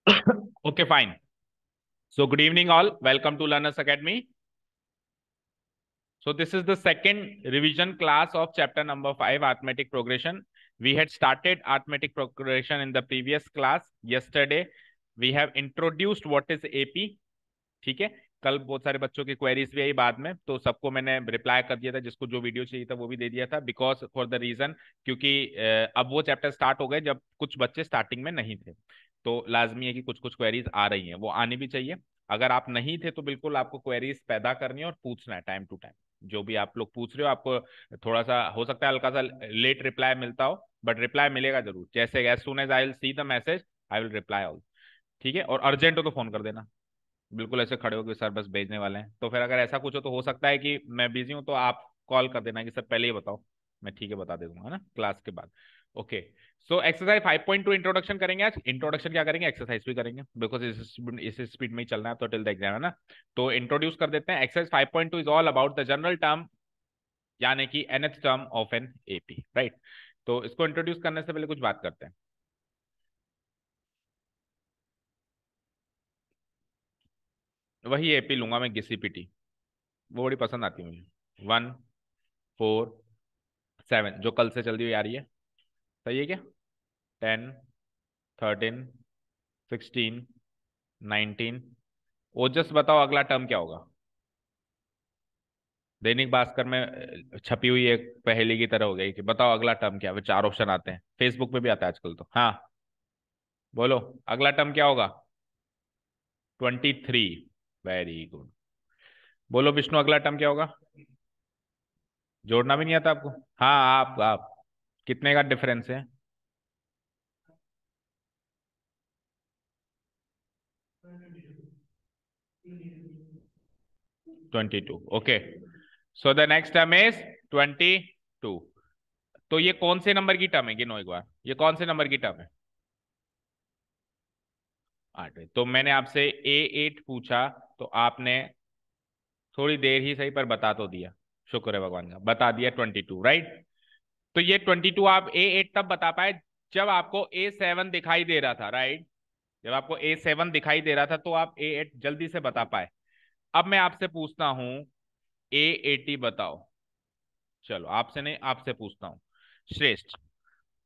Okay, fine. So, good evening, all. Welcome to Learners Academy. So, this is the second revision class of chapter number 5, arithmetic progression. We had started arithmetic progression in the previous class. Yesterday, we have introduced what is AP. ठीक है, कल बहुत सारे बच्चों की queries भी आई बाद में, तो सबको मैंने रिप्लाई कर दिया था, जिसको जो वीडियो चाहिए था वो भी दे दिया था, बिकॉज फॉर द रीजन क्योंकि अब वो चैप्टर स्टार्ट हो गए जब कुछ बच्चे स्टार्टिंग में नहीं थे, तो लाजमी है कि कुछ कुछ क्वेरीज आ रही हैं, वो आनी भी चाहिए। अगर आप नहीं थे तो बिल्कुल आपको क्वेरीज पैदा करनी है और पूछना है टाइम टू टाइम। जो भी आप लोग पूछ रहे हो, आपको थोड़ा सा हो सकता है हल्का सा लेट रिप्लाई मिलता हो, बट रिप्लाई मिलेगा जरूर। जैसे as soon as I will see the message, I will reply all. ठीक है, और अर्जेंट हो तो फोन कर देना। बिल्कुल ऐसे खड़े हो कि सर बस भेजने वाले हैं, तो फिर अगर ऐसा कुछ हो तो हो सकता है कि मैं बिजी हूं, तो आप कॉल कर देना कि सर पहले ही बताओ, मैं ठीक है बता दे दूंगा ना क्लास के बाद। ओके, सो एक्सरसाइज 5.2 इंट्रोडक्शन करेंगे आज। इंट्रोडक्शन क्या करेंगे, एक्सरसाइज भी करेंगे, बिकॉज इस स्पीड में ही चलना है तो टिल द एग्जाम, है ना। तो इंट्रोड्यूस कर देते हैं। Exercise 5.2 is all about the general term, यानी कि nth term of an AP, right. तो इसको इंट्रोड्यूस करने से पहले कुछ बात करते हैं। वही एपी लूंगा मैं, घिसी वो बड़ी पसंद आती है मुझे। 1 4 7 जो कल से चल रही हुई आ रही है, सही है क्या। 10 13 16 19। ओजस बताओ अगला टर्म क्या होगा। दैनिक भास्कर में छपी हुई एक पहेली की तरह हो गई कि बताओ अगला टर्म क्या है, चार ऑप्शन आते हैं, फेसबुक पे भी आता है आजकल तो। हाँ, बोलो अगला टर्म क्या होगा। 23। Very good. बोलो विष्णु अगला टर्म क्या होगा। जोड़ना भी नहीं आता आपको। हाँ, आप कितने का डिफरेंस है। 22। Okay, so the next term is 22। तो ये कौन से नंबर की टर्म है, गिनो एक बार, ये कौन से नंबर की टर्म है। 8। तो मैंने आपसे A8 पूछा, तो आपने थोड़ी देर ही सही पर बता तो दिया, शुक्र है भगवान का, बता दिया 22, राइट। तो ये 22 आप A8 तब बता पाए जब आपको A7 दिखाई दे रहा था, राइट। जब आपको A7 दिखाई दे रहा था तो आप A8 जल्दी से बता पाए। अब मैं आपसे पूछता हूं, A80 बताओ। चलो आपसे नहीं, आपसे पूछता हूँ, श्रेष्ठ।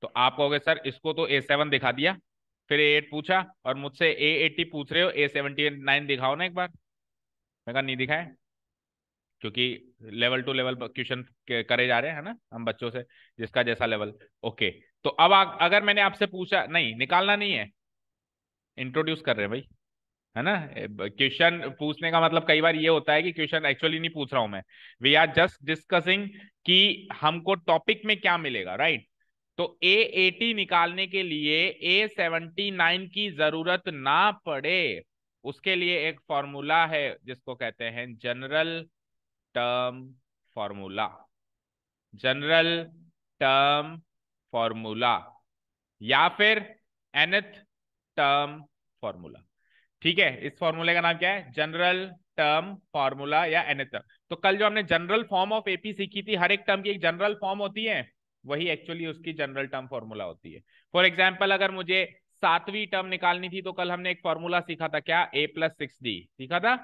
तो आप कहोगे सर इसको तो A7 दिखा दिया, फिर A8 पूछा, और मुझसे A80 पूछ रहे हो, A79 दिखाओ ना एक बार। मैं कहा नहीं दिखाए, क्योंकि लेवल टू लेवल क्वेश्चन करे जा रहे हैं, है ना, हम बच्चों से, जिसका जैसा लेवल। ओके, तो अब अगर मैंने आपसे पूछा, नहीं निकालना नहीं है, इंट्रोड्यूस कर रहे हैं भाई, है ना। क्वेश्चन पूछने का मतलब कई बार ये होता है कि क्वेश्चन एक्चुअली नहीं पूछ रहा हूं मैं, वी आर जस्ट डिस्कसिंग कि हमको टॉपिक में क्या मिलेगा, राइट। तो A80 निकालने के लिए A79 की जरूरत ना पड़े, उसके लिए एक फॉर्मूला है जिसको कहते हैं general term formula. General term formula, या फिर nth टर्म फॉर्मूला। ठीक है, इस फॉर्मूले का नाम क्या है, जनरल टर्म फॉर्मूला या nth टर्म। तो कल जो हमने जनरल फॉर्म ऑफ एपी सीखी थी, हर एक टर्म की एक जनरल फॉर्म होती है, वही एक्चुअली उसकी जनरल टर्म फॉर्मूला होती है। फॉर एग्जाम्पल अगर मुझे सातवीं टर्म निकालनी थी, तो कल हमने एक फॉर्मूला सीखा था, क्या, A+6D सीखा था।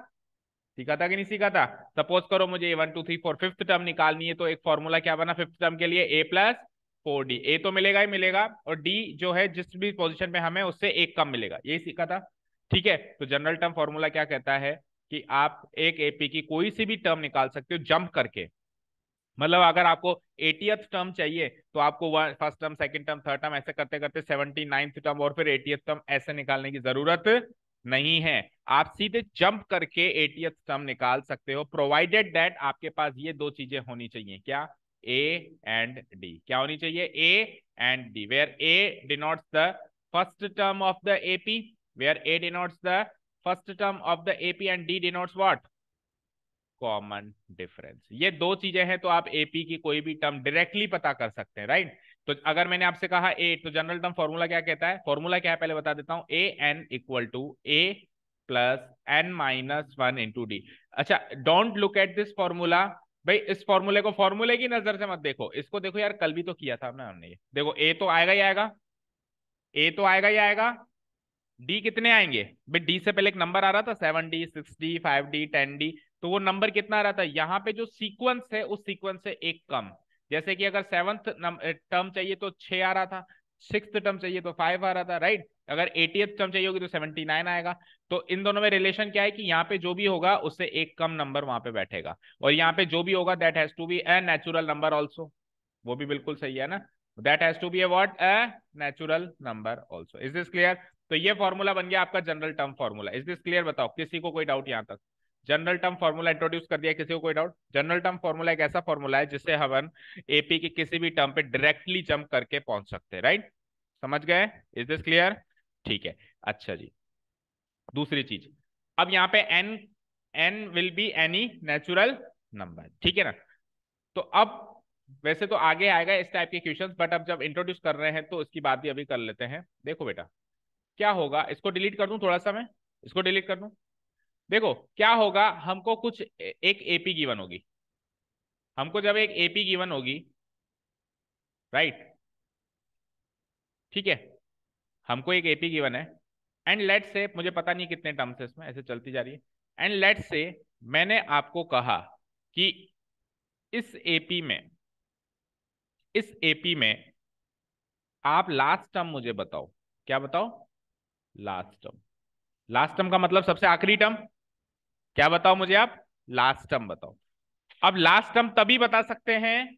सीखा था कि नहीं सीखा था। सपोज करो मुझे 1 2 3 4 फिफ्थ टर्म निकालनी है, तो एक फॉर्मूला क्या बना फिफ्थ टर्म के लिए, A+4D। ए तो मिलेगा ही मिलेगा, और डी जो है जिस भी पोजीशन पे हमें उससे एक कम मिलेगा, यही सीखा था। ठीक है, तो जनरल टर्म फॉर्मूला क्या कहता है कि आप एक एपी की कोई सी भी टर्म निकाल सकते हो जंप करके। मतलब अगर आपको 80th टर्म चाहिए, तो आपको first term second term third term ऐसे करते करते 79th टर्म और फिर 80th टर्म ऐसे निकालने की जरूरत नहीं है। आप सीधे जंप करके 80th टर्म निकाल सकते हो, प्रोवाइडेड दैट आपके पास ये दो चीजें होनी चाहिए, क्या, ए एंड डी। क्या होनी चाहिए, a and D, where a denotes the first term of the AP, where a denotes the first term of the AP and D denotes what, common difference. ये दो चीजें हैं तो आप एपी की कोई भी टर्म डायरेक्टली पता कर सकते हैं, राइट। तो अगर मैंने आपसे कहा ए, तो जनरल टर्म फॉर्मूला क्या कहता है, फॉर्मूला क्या है पहले बता देता हूं, A n = A+n-1 × D। अच्छा, don't look at this formula. भाई इस फॉर्मूले को फॉर्मूले की नजर से मत देखो, इसको देखो यार, कल भी तो किया था ना हमने ये। देखो ए तो आएगा ही आएगा, ए तो आएगा ही आएगा, डी कितने आएंगे भाई? डी से पहले एक नंबर आ रहा था 7D 6D 5D 10D, तो वो नंबर कितना आ रहा था? यहाँ पे जो सीक्वेंस है उस सीक्वेंस से एक कम। जैसे कि अगर सेवंथ टर्म चाहिए तो 6 आ रहा था, सिक्स टर्म चाहिए तो 5 आ रहा था, राइट? अगर 80th टर्म चाहिए होगी तो 79 आएगा। तो इन दोनों में रिलेशन क्या है कि यहाँ पे जो भी होगा उससे एक कम नंबर वहां पे बैठेगा, और यहाँ पे जो भी होगा that has to be a natural number also. वो भी बिल्कुल सही है ना? That has to be a what? A natural number also. Is this clear? तो ये फॉर्मूला बन गया आपका general term formula. Is this clear? बताओ किसी को कोई डाउट यहाँ तक? जनरल टर्म फॉर्मूला इंट्रोड्यूस कर दिया, किसी को कोई डाउट? जनरल टर्म फॉर्मूला एक ऐसा फॉर्मूला है जिससे हम एपी के किसी भी टर्म पे डायरेक्टली जंप करके पहुंच सकते हैं, राइट? समझ गए? Is this clear? ठीक है। अच्छा जी, दूसरी चीज, अब यहाँ पे n, n will be any natural number, ठीक है ना? तो अब वैसे तो आगे आएगा इस टाइप के क्वेश्चंस, बट अब जब इंट्रोड्यूस कर रहे हैं तो इसकी बात भी अभी कर लेते हैं। देखो बेटा क्या होगा, इसको डिलीट कर दूं थोड़ा सा, मैं इसको डिलीट कर दूं। देखो क्या होगा, हमको कुछ एक एपी गिवन होगी, हमको जब एक एपी गिवन होगी, राइट? ठीक है, हमको एक एपी गिवन है, एंड लेट्स से, मुझे पता नहीं कितने टर्म्स है इसमें, ऐसे चलती जा रही है, एंड लेट्स से मैंने आपको कहा कि इस एपी में, इस एपी में आप लास्ट टर्म मुझे बताओ। क्या बताओ? Last term. लास्ट टर्म का मतलब सबसे आखिरी टर्म। क्या बताओ मुझे आप? लास्ट टर्म बताओ। अब लास्ट टर्म तभी बता सकते हैं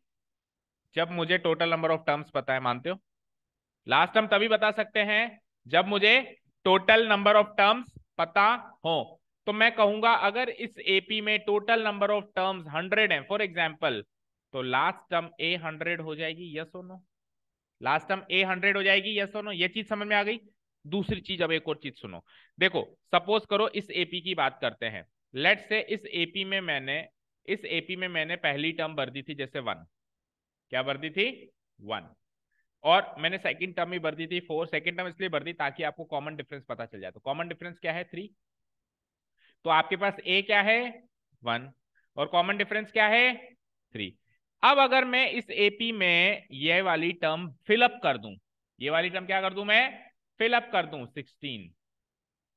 जब मुझे टोटल नंबर ऑफ टर्म्स पता है, मानते हो? लास्ट टर्म तभी बता सकते हैं जब मुझे टोटल नंबर ऑफ टर्म्स पता हो। तो मैं कहूंगा अगर इस एपी में टोटल नंबर ऑफ टर्म्स 100 है फॉर एग्जांपल, तो लास्ट टर्म ए 100 हो जाएगी, यस और नो? लास्ट टर्म ए 100 हो जाएगी, यस और नो? ये चीज समझ में आ गई? दूसरी चीज, अब एक और चीज सुनो। देखो सपोज करो इस एपी की बात करते हैं, लेट से इस एपी में मैंने पहली टर्म भर दी थी जैसे 1। क्या भर दी थी? 1। और मैंने सेकंड टर्म ही भर दी थी 4। सेकंड टर्म इसलिए भर दी ताकि आपको कॉमन डिफरेंस पता चल जाए। तो कॉमन डिफरेंस क्या है? 3। तो आपके पास ए क्या है? 1। और कॉमन डिफरेंस क्या है? 3। अब अगर मैं इस एपी में ये वाली टर्म फिलअप कर दूं, ये वाली टर्म क्या कर दूं मैं? फिलअप कर दूं 16।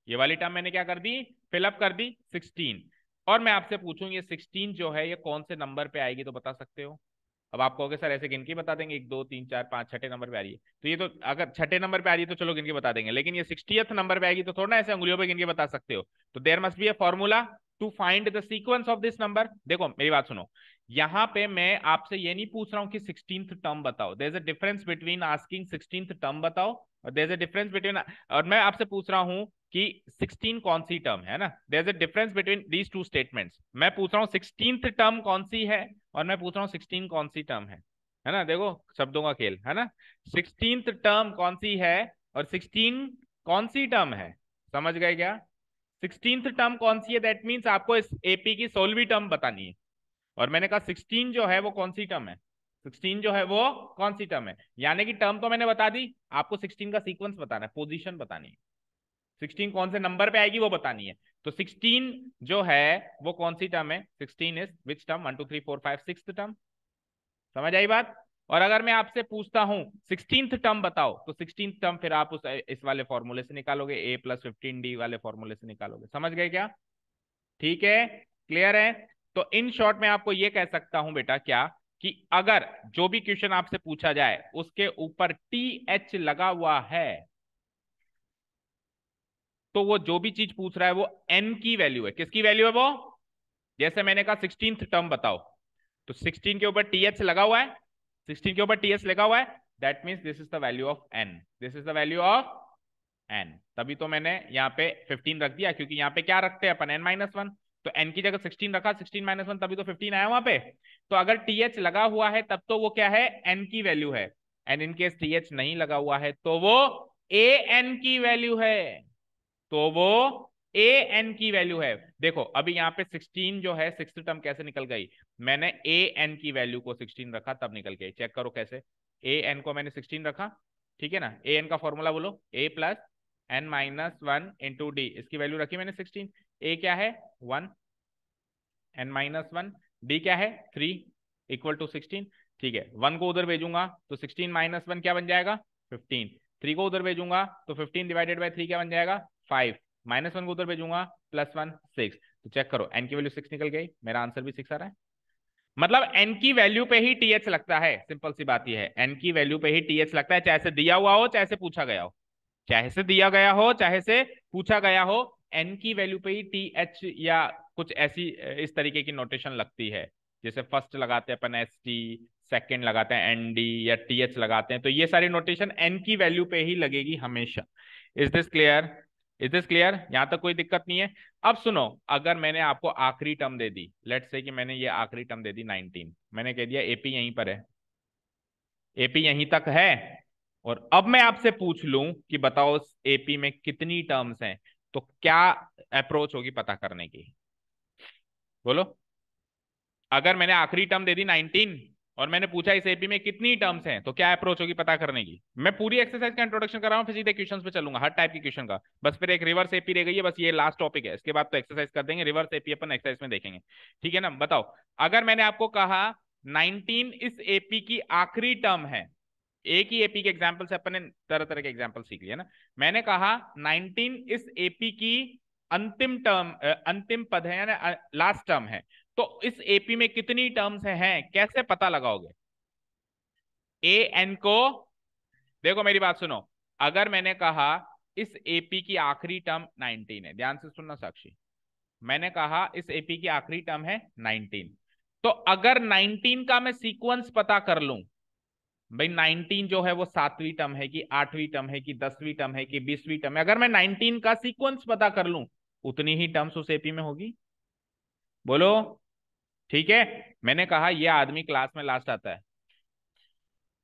ये वाली टर्म मैंने क्या कर दी? फिलअप कर दी 16। और मैं आपसे पूछूं ये 16 जो है ये कौन से नंबर पे आएगी, तो बता सकते हो? अब आप कहोगे सर ऐसे गिन के बता देंगे, 1 2 3 4 5 छठे नंबर पे आ रही है, तो ये तो अगर छठे नंबर पे आ रही है तो चलो गिन के बता देंगे, लेकिन ये 60th नंबर पे आएगी तो थोड़ा ना ऐसे उंगलियों पे गिन के बता सकते हो। तो there must be a formula to find the sequence of this number. देखो मेरी बात सुनो, यहां पे मैं आपसे ये नहीं पूछ रहा हूं कि 16th टर्म बताओ, there is a difference between asking 16th term बताओ और there is a difference between, और मैं आपसे पूछ रहा हूं कि 16 कौन सी टर्म है ना, there is a difference between these two statements. मैं पूछ रहा हूं 16th टर्म कौन सी है और मैं पूछ रहा हूं 16 कौन सी टर्म है ना? देखो शब्दों का खेल है ना। 16th टर्म कौन सी है और 16 कौन सी टर्म है, समझ गए क्या? 16th टर्म कौन सी है, दैट मीन्स आपको इस एपी की 16वीं टर्म बतानी है। और मैंने कहा 16 जो है वो कौन सी टर्म है, 16 जो है वो कौन सी टर्म है, यानी कि टर्म तो मैंने बता दी, आपको 16 का सीक्वेंस बताना है, पोजीशन बतानी है, 16 कौन से नंबर पे आएगी वो बतानी है। तो 16 जो है वो कौन सी टर्म है? 16 is which term? 1 2 3 4 5 6th term. समझ आई बात? और अगर मैं आपसे पूछता हूं 16th टर्म बताओ, तो 16th टर्म फिर आप उस इस वाले फॉर्मूले से निकालोगे, a + 15d वाले फॉर्मूले से निकालोगे। समझ गए क्या? ठीक है, क्लियर है? तो इन शॉर्ट में आपको यह कह सकता हूं बेटा क्या, कि अगर जो भी क्वेश्चन आपसे पूछा जाए उसके ऊपर TH लगा हुआ है, तो वो जो भी चीज पूछ रहा है वो n की वैल्यू है। किसकी वैल्यू है वो? जैसे मैंने कहा 16th टर्म बताओ, तो 16 के ऊपर TH लगा हुआ है, 16 के ऊपर TH लगा हुआ है, that means this is the value of n, this is the value of n। तभी तो मैंने यहाँ पे 15 रख दिया, क्योंकि यहाँ पे क्या रखते हैं अपन? n-1। तो n की जगह 16 रखा, 16 - 1 तभी तो 15 आया वहां पे। तो अगर TH लगा हुआ है तब तो वो क्या है? n की वैल्यू है। एंड इन केस TH नहीं लगा हुआ है तो वो an की वैल्यू है, तो वो ए एन की वैल्यू है। देखो अभी यहाँ पे 16 जो है, सिक्स टर्म कैसे निकल गई? मैंने ए एन की वैल्यू को 16 रखा तब निकल गई। चेक करो कैसे, ए एन को मैंने 16 रखा, ठीक है ना? ए एन का फॉर्मूला बोलो, a + n-1 × d, इसकी वैल्यू रखी मैंने 16। ए क्या है? 1, n-1, डी क्या है? 3 = 16। ठीक है, 1 को उधर भेजूंगा तो 16 - 1 क्या बन जाएगा? 15। 3 को उधर भेजूंगा तो 15 डिवाइडेड बाय 3 क्या बन जाएगा 5, -1 को उधर भेजूंगा +1 6। तो चेक करो n की वैल्यू 6 निकल गई, मेरा आंसर भी 6 आ रहा है। मतलब n की वैल्यू पे ही टीएच लगता है, सिंपल सी बात यह है, n की वैल्यू पे ही टीएच लगता है, चाहे से दिया हुआ हो चाहे से पूछा गया हो, चाहे से दिया गया हो चाहे से पूछा गया हो, n की वैल्यू पे ही टी एच या कुछ ऐसी इस तरीके की नोटेशन लगती है। जैसे फर्स्ट लगाते हैं अपन एस टी, सेकेंड लगाते हैं एन डी या टी एच लगाते हैं, तो ये सारी नोटेशन n की वैल्यू पे ही लगेगी हमेशा। Is this clear? Is this clear? यहां तक कोई दिक्कत नहीं है। अब सुनो, अगर मैंने आपको आखिरी term they the, let's say कि मैंने ये आखिरी टर्म दे दी 19, मैंने कह दिया एपी यहीं पर है, एपी यहीं तक है, और अब मैं आपसे पूछ लूं कि बताओ एपी में कितनी टर्म्स हैं, तो क्या अप्रोच होगी पता करने की? बोलो। अगर मैंने आखिरी टर्म दे दी 19 और मैंने पूछा इस एपी में कितनी टर्म्स हैं, तो क्या अप्रोच होगी पता करने की? मैं पूरी एक्सरसाइज का इंट्रोडक्शन कर रहा हूं, फिर सीधे क्वेश्चंस पे चलूंगा हर टाइप की क्वेश्चन का। बस फिर एक रिवर्स एपी रह गई है, बस ये लास्ट टॉपिक है, इसके बाद तो एक्सरसाइज कर देंगे, रिवर्स एपी अपन एक्सरसाइज में देखेंगे। ठीक है ना? बताओ, अगर मैंने आपको कहा 19 इस एपी की आखिरी टर्म है, एक ही एपी के एग्जाम्पल से अपन ने तरह तरह के एग्जाम्पल सीख लिया ना। मैंने कहा 19 इस एपी की अंतिम टर्म, अंतिम पद है यानी लास्ट टर्म है, तो इस एपी में कितनी टर्म्स हैं, कैसे पता लगाओगे? ए एन को, देखो मेरी बात सुनो, अगर मैंने कहा इस एपी की आखिरी टर्म 19 है, ध्यान से सुनना साक्षी, मैंने कहा इस एपी की आखिरी टर्म है 19, तो अगर 19 का मैं सीक्वेंस पता कर लूं, भाई 19 जो है वो 7वीं टर्म है कि 8वीं टर्म है कि 10वीं टर्म है कि 20वीं टर्म है, अगर मैं 19 का सीक्वेंस पता कर लूं, उतनी ही टर्म्स उस एपी में होगी। बोलो। ठीक है, मैंने कहा ये आदमी क्लास में लास्ट आता है,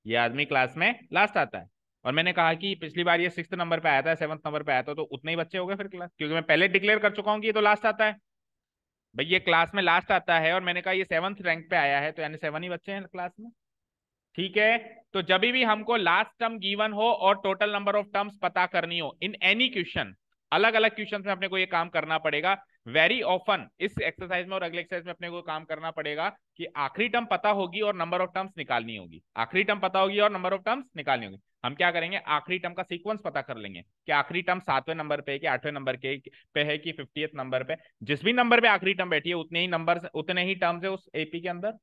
ये आदमी क्लास में लास्ट आता है, और मैंने कहा कि पिछली बार ये 6th नंबर पे आया था, 7th नंबर पे आया था, तो उतने ही बच्चे हो गए फिर क्लास, क्योंकि मैं पहले डिक्लेयर कर चुका हूं कि ये तो लास्ट आता है। भाई ये क्लास में लास्ट आता है और मैंने कहा ये 7th रैंक पे आया है, तो यानी 7 ही बच्चे हैं क्लास में। ठीक है, तो जब भी हमको लास्ट टर्म गिवन हो और टोटल नंबर ऑफ टर्म्स पता करनी हो इन एनी क्वेश्चन, अलग अलग क्वेश्चन में अपने को ये काम करना पड़ेगा वेरी ऑफन, इस एक्सरसाइज में और अगले एक्सरसाइज में अपने को काम करना पड़ेगा कि आखिरी टर्म पता होगी और नंबर ऑफ टर्म्स निकालनी होगी, आखिरी टर्म पता होगी और नंबर ऑफ टर्म्स निकालनी होगी। हम क्या करेंगे, आखिरी टर्म का सीक्वेंस पता कर लेंगे कि आखिरी टर्म 7वें नंबर पे कि 8वें नंबर के पे है कि 50th नंबर पे, जिस भी नंबर पे आखिरी टर्म बैठी है उतने ही नंबर, उतने ही टर्म्स है उस एपी के अंदर।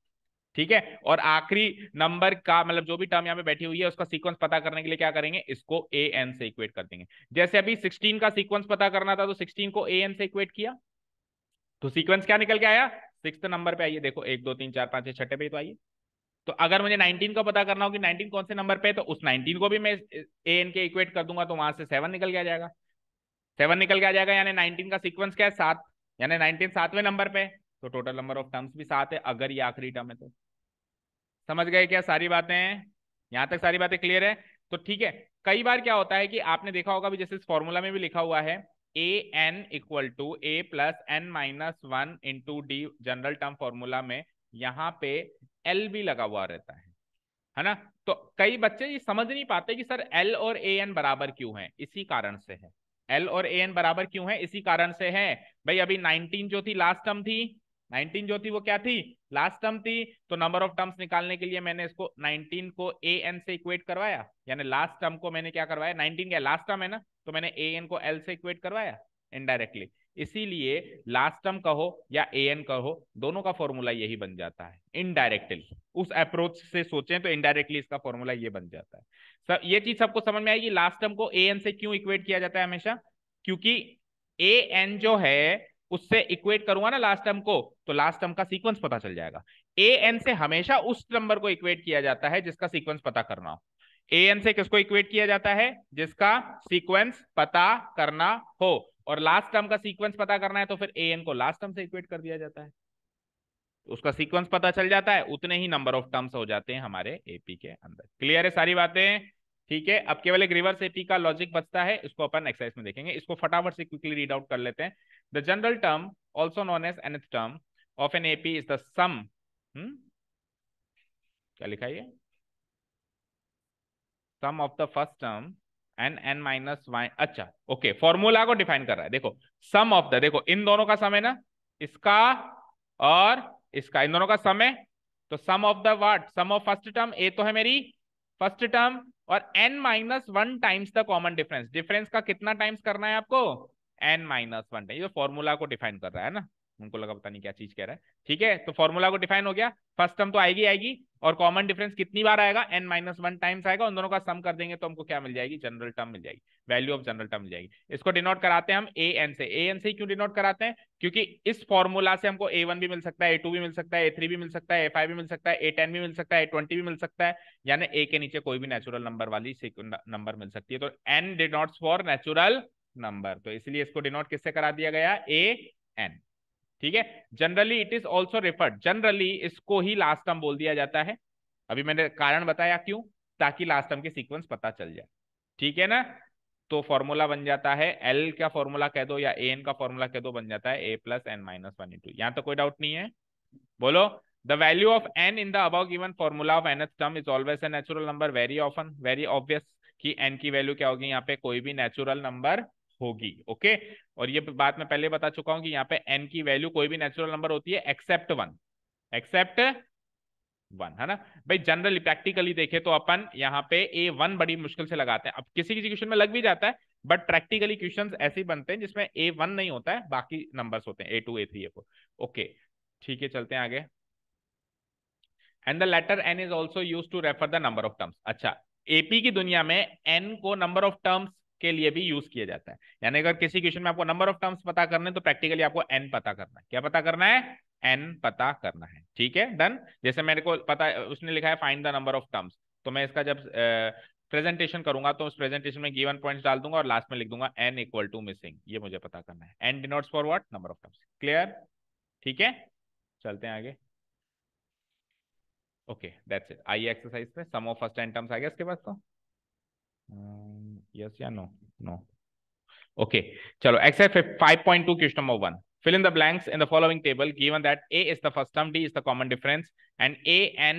ठीक है, और आखिरी नंबर का मतलब जो भी टर्म यहाँ पे बैठी हुई है उसका सीक्वेंस पता करने के लिए क्या करेंगे, इसको ए एन से इक्वेट कर देंगे। जैसे अभी 16 का सीक्वेंस पता करना था, तो 16 को ए एन से इक्वेट किया, तो सीक्वेंस क्या निकल के आया, 6th नंबर पे आइए, देखो 1 2 3 4 5 6 छठे पे, तो आइए। तो अगर मुझे 19 का पता करना हो कि 19 कौन से नंबर पे है, तो उस 19 को भी मैं ए एन के इक्वेट कर दूंगा, तो वहां से 7 निकल के आ जाएगा, 7 निकल के आ जाएगा, यानी 19 का सीक्वेंस क्या है 7, यानी 19 7वें नंबर पे, तो टोटल नंबर ऑफ टर्म्स भी 7 है अगर ये आखिरी टर्म है तो। समझ गए क्या सारी बातें? यहां तक सारी बातें क्लियर है? तो ठीक है, कई बार क्या होता है कि आपने देखा होगा भी, जैसे इस फॉर्मूला में भी लिखा हुआ है a n equal to a plus n minus one into d, general term formula में यहाँ पे एल भी लगा हुआ रहता है ना? तो कई बच्चे ये समझ नहीं पाते कि सर एल और ए एन बराबर क्यों है, इसी कारण से है, एल और ए एन बराबर क्यों है, इसी कारण से है। भाई अभी 19 जो थी लास्ट टर्म थी, 19 जो थी वो क्या थी, लास्ट टर्म थी, तो नंबर ऑफ टर्म्स निकालने के लिए मैंने इसको 19 को ए एन से इक्वेट करवाया, यानी लास्ट टर्म को मैंने क्या करवाया, 19 क्या लास्ट टर्म है ना, तो मैंने ए एन को एल से इक्वेट करवाया इनडायरेक्टली, इसीलिए लास्ट टर्म कहो या ए एन कहो, दोनों का फॉर्मूला यही बन जाता है इनडायरेक्टली। उस अप्रोच से सोचें तो इनडायरेक्टली इसका फॉर्मूला ये बन जाता है। सर ये चीज सबको समझ में आएगी, लास्ट टर्म को ए एन से क्यों इक्वेट किया जाता है हमेशा, क्योंकि ए एन जो है उससे इक्वेट करूंगा ना लास्ट टर्म को, तो लास्ट टर्म का सीक्वेंस पता चल जाएगा। ए एन से हमेशा उस नंबर को इक्वेट किया जाता है जिसका सीक्वेंस पता करना हो। ए एन से किसको इक्वेट किया जाता है, जिसका सीक्वेंस पता करना हो, और लास्ट टर्म का सीक्वेंस पता करना है तो फिर ए एन को लास्ट टर्म से इक्वेट कर दिया जाता है, उसका सीक्वेंस पता चल जाता है, उतने ही नंबर ऑफ टर्म्स हो जाते हैं हमारे एपी के अंदर। क्लियर है सारी बातें? ठीक है, अब केवल एक रिवर्स एपी का लॉजिक बचता है, इसको अपन एक्सरसाइज में देखेंगे, इसको फटाफट से क्विकली रीड आउट कर लेते हैं। The general term also known as nth term of an AP is the sum, क्या लिखा है, sum of the first term n n minus y, अच्छा ओके, फॉर्मूला को डिफाइन कर रहा है। देखो सम ऑफ द, देखो इन दोनों का सम है ना, इसका और इसका, इन दोनों का सम है, तो sum of the what, sum of first term, a तो है मेरी फर्स्ट टर्म और n-1 times the common difference. Difference का कितना टाइम्स करना है आपको? n-1 time. ये फॉर्मूला को डिफाइन कर रहा है ना, उनको लगा पता नहीं क्या चीज कह रहा है। ठीक है, तो फॉर्मूला को डिफाइन हो गया। फर्स्ट टर्म तो आएगी आएगी, और कॉमन डिफरेंस कितनी बार आएगा? n-1 टाइम्स आएगा। उन दोनों का सम कर देंगे तो हमको क्या मिल जाएगी? जनरल टर्म मिल जाएगी, वैल्यू ऑफ जनरल टर्म मिल जाएगी। इसको डिनोट कराते हैं हम an से। an से क्यों डिनोट कराते हैं? क्योंकि इस फॉर्मूला से हमको a1 भी मिल सकता है, a2 भी मिल सकता है, a3 भी मिल सकता है, a5 भी मिल सकता है, a10 भी मिल सकता है, a20 भी मिल सकता है, यानी a के नीचे कोई भी नेचुरल नंबर वाली नंबर मिल सकती है। तो n denotes for natural number, तो इसलिए इसको डिनोट किससे करा दिया गया? an। ठीक है, generally it is also referred, generally इसको ही लास्ट टर्म बोल दिया जाता है। अभी मैंने कारण बताया क्यों, ताकि लास्ट टर्म के सीक्वेंस पता चल जाए। ठीक है ना, तो फॉर्मूला बन जाता है एल का फॉर्मूला कह दो या ए एन का फॉर्मूला कह दो, बन जाता है a प्लस n-1 इंटू। यहां तो कोई डाउट नहीं है? बोलो, the value of n in the above given formula of nth term is always a natural number. Very often, very obvious कि n की वैल्यू क्या होगी? यहाँ पे कोई भी नेचुरल नंबर होगी। ओके, और ये बात मैं पहले बता चुका हूं कि यहाँ पे n की वैल्यू कोई भी नेचुरल नंबर होती है एक्सेप्ट वन, एक्सेप्ट वन, है ना भाई। जनरली प्रैक्टिकली देखे तो अपन यहाँ पे a1 बड़ी मुश्किल से लगाते हैं। अब किसी किसी क्वेश्चन में लग भी जाता है, बट प्रैक्टिकली क्वेश्चंस ऐसे ही बनते हैं जिसमें a1 नहीं होता है, बाकी नंबर्स होते हैं a2 a3 a4। ओके, ठीक है, चलते हैं आगे। And the letter n is also use to refer the number of terms. अच्छा, एपी की दुनिया में n को नंबर ऑफ टर्म्स के लिए भी यूज किया जाता है। यानी अगर किसी क्वेश्चन में आपको नंबर ऑफ टर्म्स पता करने तो प्रैक्टिकली आपको n पता करना है। क्या पता करना है? n पता करना है। ठीक है, डन। जैसे मेरे को पता, उसने लिखा है find the number of terms, तो मैं इसका जब प्रेजेंटेशन करूंगा तो उस प्रेजेंटेशन में गिवन पॉइंट्स डाल दूंगा और लास्ट में लिख दूंगा n इक्वल टू मिसिंग। ये मुझे पता करना है। n denotes for what? Number of terms. Clear? ठीक है, चलते हैं आगे। Okay, that's it. आइए एक्सरसाइज पे। सम ऑफ फर्स्ट एंड टर्म्स आ गया इसके बाद तो यस या नो? नो। ओके, चलो exercise 5.2 question number 1। fill in the blanks in the following table given that a is the first term, d is the common difference and an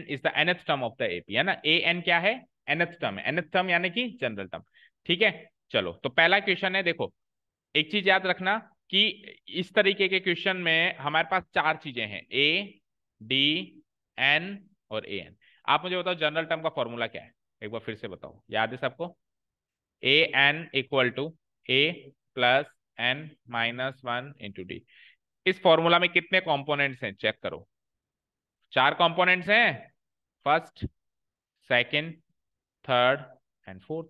is the nth term of the ap, है ना। an क्या है? nth term है। nth term यानी कि general term. ठीक है, चलो तो पहला क्वेश्चन है। देखो, एक चीज याद रखना कि इस तरीके के क्वेश्चन में हमारे पास चार चीजें हैं, ए डी एन और ए एन। आप मुझे बताओ जनरल टर्म का फॉर्मूला क्या है? एक बार फिर से बताओ, याद है सबको? A n equal to a plus n-1 into d. इस फॉर्मूला में कितने कंपोनेंट्स हैं? चेक करो, चार कंपोनेंट्स हैं, first, second, third and fourth.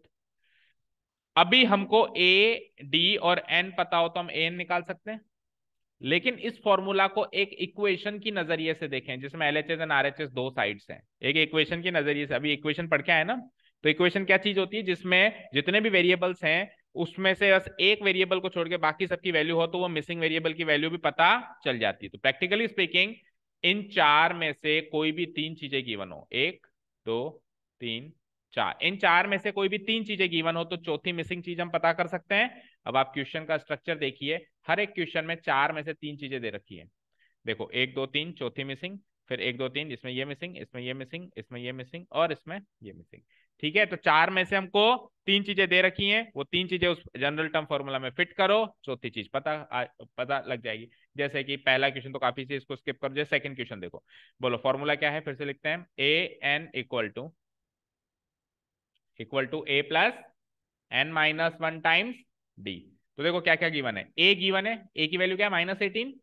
अभी हमको ए डी और एन पता हो तो हम ए एन निकाल सकते हैं, लेकिन इस फॉर्मूला को एक इक्वेशन की नजरिए से देखें जिसमें एलएचएस एंड आरएचएस दो साइड्स हैं। एक इक्वेशन की नजरिए से, अभी इक्वेशन पढ़ के आए ना, तो इक्वेशन क्या चीज होती है? जिसमें जितने भी वेरिएबल्स हैं उसमें से बस एक वेरिएबल को छोड़ के बाकी सबकी वैल्यू हो तो वो मिसिंग वेरिएबल की वैल्यू भी पता चल जाती है। तो प्रैक्टिकली स्पीकिंग इन चार में से कोई भी तीन चीजें गिवन हो, एक दो तीन चार, इन चार में से कोई भी तीन चीजें गिवन हो तो चौथी मिसिंग चीज हम पता कर सकते हैं। अब आप क्वेश्चन का स्ट्रक्चर देखिए, हर एक क्वेश्चन में चार में से तीन चीजें दे रखी है। देखो, एक दो तीन, चौथी मिसिंग, फिर एक दो तीन, इसमें ये मिसिंग, इसमें ये मिसिंग, इसमें ये मिसिंग और इसमें ये मिसिंग। ठीक है, तो चार में से हमको तीन चीजें दे रखी हैं, वो तीन चीजें उस जनरल टर्म फॉर्मूला में फिट करो, चौथी चीज पता लग जाएगी। जैसे कि पहला क्वेश्चन तो काफी से, इसको स्किप करो। जैसे सेकंड क्वेश्चन देखो, बोलो फॉर्मूला क्या है? फिर से लिखते हैं, a n equal to a plus n-1 times d. तो देखो क्या क्या गिवन है। ए गिवन है, ए की वैल्यू क्या है? -18।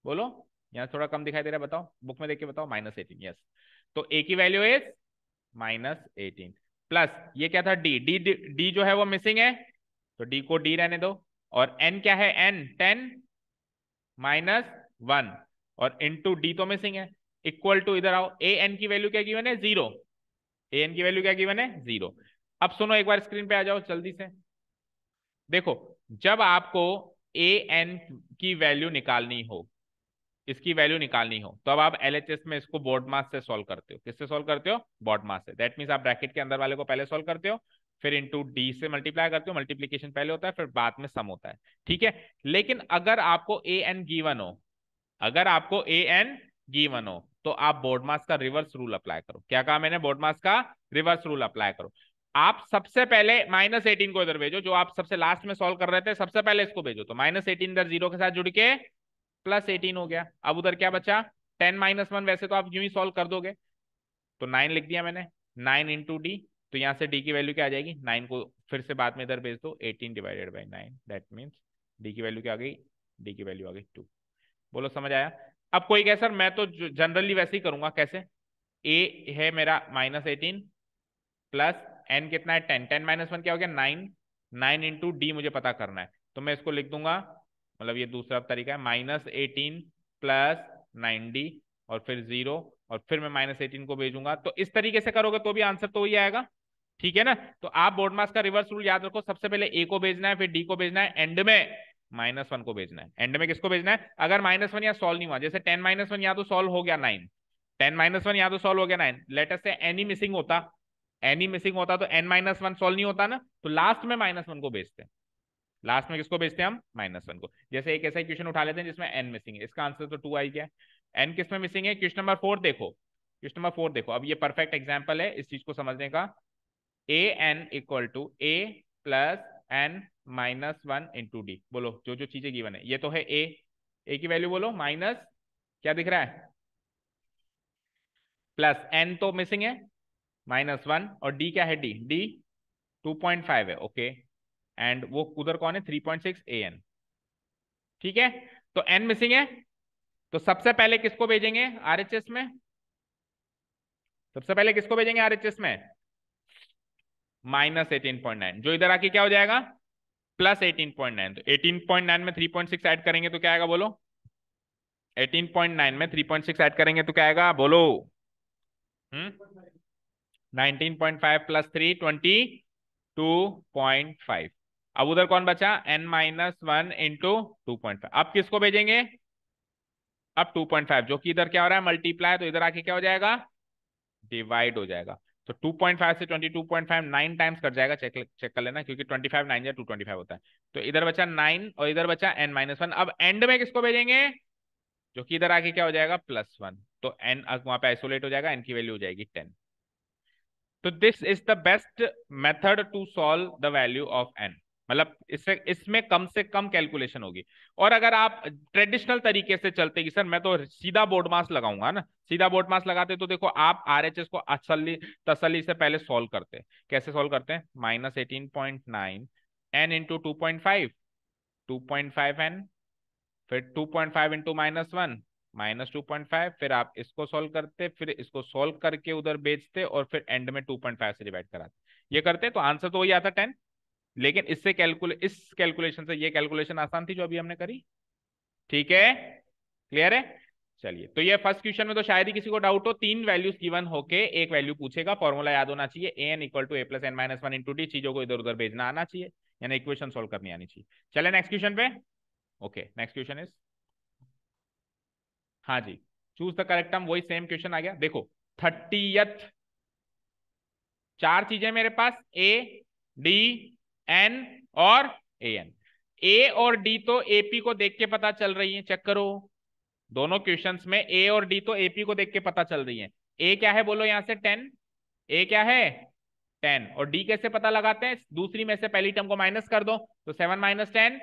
बोलो, यहाँ थोड़ा कम दिखाई दे रहा है, बताओ बुक में देख के बताओ। -18, यस। तो ए की वैल्यू इज -18 प्लस ये क्या था? डी। डी जो है वो मिसिंग है, तो डी को डी रहने दो। और एन क्या है? एन 10-1 और इंटू डी तो मिसिंग है। इक्वल टू, इधर आओ, ए एन की वैल्यू क्या गिवन है? 0। ए एन की वैल्यू क्या गिवन है? 0। अब सुनो, एक बार स्क्रीन पे आ जाओ जल्दी से। देखो, जब आपको ए एन की वैल्यू निकालनी हो, इसकी वैल्यू निकालनी हो, तो अब आप एलएचएस में इसको बोर्ड मास से सॉल्व करते हो। किससे सॉल्व करते हो? बोर्ड मास से। दैट मींस आप ब्रैकेट के अंदर वाले को पहले सॉल्व करते हो, फिर इंटू डी से मल्टीप्लाई करते हो। मल्टीप्लीकेशन पहले होता है, फिर बाद में सम होता है। ठीक है, लेकिन अगर आपको ए एन गिवन हो, अगर आपको ए एन गिवन हो तो आप बोर्ड मास का रिवर्स रूल अप्लाई करो। क्या कहा मैंने? बोर्ड मास का रिवर्स रूल अप्लाई करो। आप सबसे पहले -18 को इधर भेजो, जो आप सबसे लास्ट में सॉल्व कर रहे थे, सबसे पहले इसको भेजो। तो -18 इधर 0 के साथ जुड़ के +18 हो गया। अब उधर क्या बचा? 10-1। वैसे तो आप यूं ही सॉल्व कर दोगे, तो 9 लिख दिया मैंने, 9 इंटू डी। तो यहाँ से डी की वैल्यू क्या आ जाएगी, 9 को फिर से बाद में इधर भेज दो, 18 divided by 9, that means D की वैल्यू क्या आ गई, डी की वैल्यू आ गई 2। बोलो समझ आया। अब कोई कहे सर मैं तो जनरली वैसे ही करूंगा, कैसे, ए है मेरा -18 प्लस एन कितना है 10, 10 माइनस 1 क्या हो गया 9, 9 इंटू डी मुझे पता करना है, तो मैं इसको लिख दूंगा, मतलब ये दूसरा तरीका है, -18 प्लस 9D और फिर 0, और फिर मैं -18 को भेजूंगा। तो इस तरीके से करोगे तो भी आंसर तो वही आएगा, ठीक है ना। तो आप बोर्ड मास का रिवर्स रूल याद रखो, सबसे पहले ए को भेजना है, फिर डी को भेजना है, एंड में -1 को भेजना है। एंड में किसको भेजना है, अगर -1 यहाँ सॉल्व नहीं हुआ, जैसे 10 -1 यहाँ तो सॉल्व हो गया 9, 10 -1 यहाँ तो सॉल्व हो गया 9, लेटर से एन ही मिसिंग होता, एन ही मिसिंग होता तो n-1 सॉल्व नहीं होता ना, तो लास्ट में -1 को भेजते हैं। लास्ट में किसको भेजते हैं हम, -1 को। जैसे एक ऐसा क्वेश्चन उठा लेते हैं जिसमें n मिसिंग है, इसका आंसर तो 2 आई गया। n किस में मिसिंग है, क्वेश्चन नंबर 4 देखो, क्वेश्चन नंबर 4 देखो। अब ये परफेक्ट एग्जांपल है इस चीज को समझने का। A n equal to a plus n -1 into d. बोलो जो जो चीजें गिवन है, ये तो है ए की वैल्यू बोलो माइनस, क्या दिख रहा है, प्लस एन तो मिसिंग है -1, और डी क्या है, डी 2.5 है, ओके। एंड वो उधर कौन है, 3.6 ए एन, ठीक है। तो एन मिसिंग है, तो सबसे पहले किसको भेजेंगे आरएचएस में, सबसे पहले किसको भेजेंगे आरएचएस में, -18.9, जो इधर आके क्या हो जाएगा, +18.9। तो 18.9 में 3.6 ऐड करेंगे तो क्या आएगा बोलो, 18.9 में 3.6 ऐड करेंगे तो क्या आएगा बोलो, 19.5 प्लस 3 22.5। अब उधर कौन बचा, n-1 इंटू 2.5। अब किसको भेजेंगे, अब 2.5, जो कि इधर क्या हो रहा है मल्टीप्लाई, तो इधर आके क्या हो जाएगा, डिवाइड हो जाएगा। तो 2.5 से 22.5 9 टाइम्स कट जाएगा, चेक चेक कर लेना, क्योंकि 25 9 या 225 होता है। तो इधर बचा 9 और इधर बचा n-1। अब एंड में किसको भेजेंगे, जो कि इधर आके क्या हो जाएगा +1, तो n वहां पे आइसोलेट हो जाएगा, n की वैल्यू हो जाएगी 10। तो this is the best method to solve the value of n, मतलब इससे इसमें कम से कम कैलकुलेशन होगी। और अगर आप ट्रेडिशनल तरीके से चलते कि सर मैं तो सीधा बोर्ड मास लगाऊंगा ना, सीधा बोर्ड मास लगाते तो देखो आप आरएचएस को तसल्ली से पहले सॉल्व करते हैं। कैसे सॉल्व करते हैं, -18.9 n इंटू 2.5, 2.5 n, फिर 2.5 इंटू -1, -2.5, फिर आप इसको सॉल्व करते, फिर इसको सॉल्व करके उधर बेचते, और फिर एंड में 2.5 से डिवाइड कराते, ये करते तो आंसर तो वही आता 10। लेकिन इससे इस कैलकुलेशन से ये कैलकुलेशन आसान थी जो अभी हमने करी, ठीक है, क्लियर है। चलिए, तो ये फर्स्ट क्वेश्चन में तो शायद ही किसी को डाउट हो, 3 वैल्यूज गिवन होके एक वैल्यू पूछेगा, फॉर्मूला याद होना चाहिए, a n equal to a plus n -1 into d, चीजों को इधर उधर भेजना आना चाहिए, यानी इक्वेशन सॉल्व करनी आनी चाहिए। चले नेक्स्ट क्वेश्चन पे। ओके, नेक्स्ट क्वेश्चन इज, हाँ जी, चूज द करेक्ट टर्म, वही सेम क्वेश्चन आ गया। देखो 30th, 4 चीजें मेरे पास, ए डी एन और ए एन। ए और डी तो एपी को देख के पता चल रही है, चेक करो, दोनों क्वेश्चंस में ए और डी तो एपी को देख के पता चल रही है। ए क्या है बोलो यहां से 10, ए क्या है 10, और डी कैसे पता लगाते हैं, दूसरी में से पहली टर्म को माइनस कर दो, तो 7 - 10।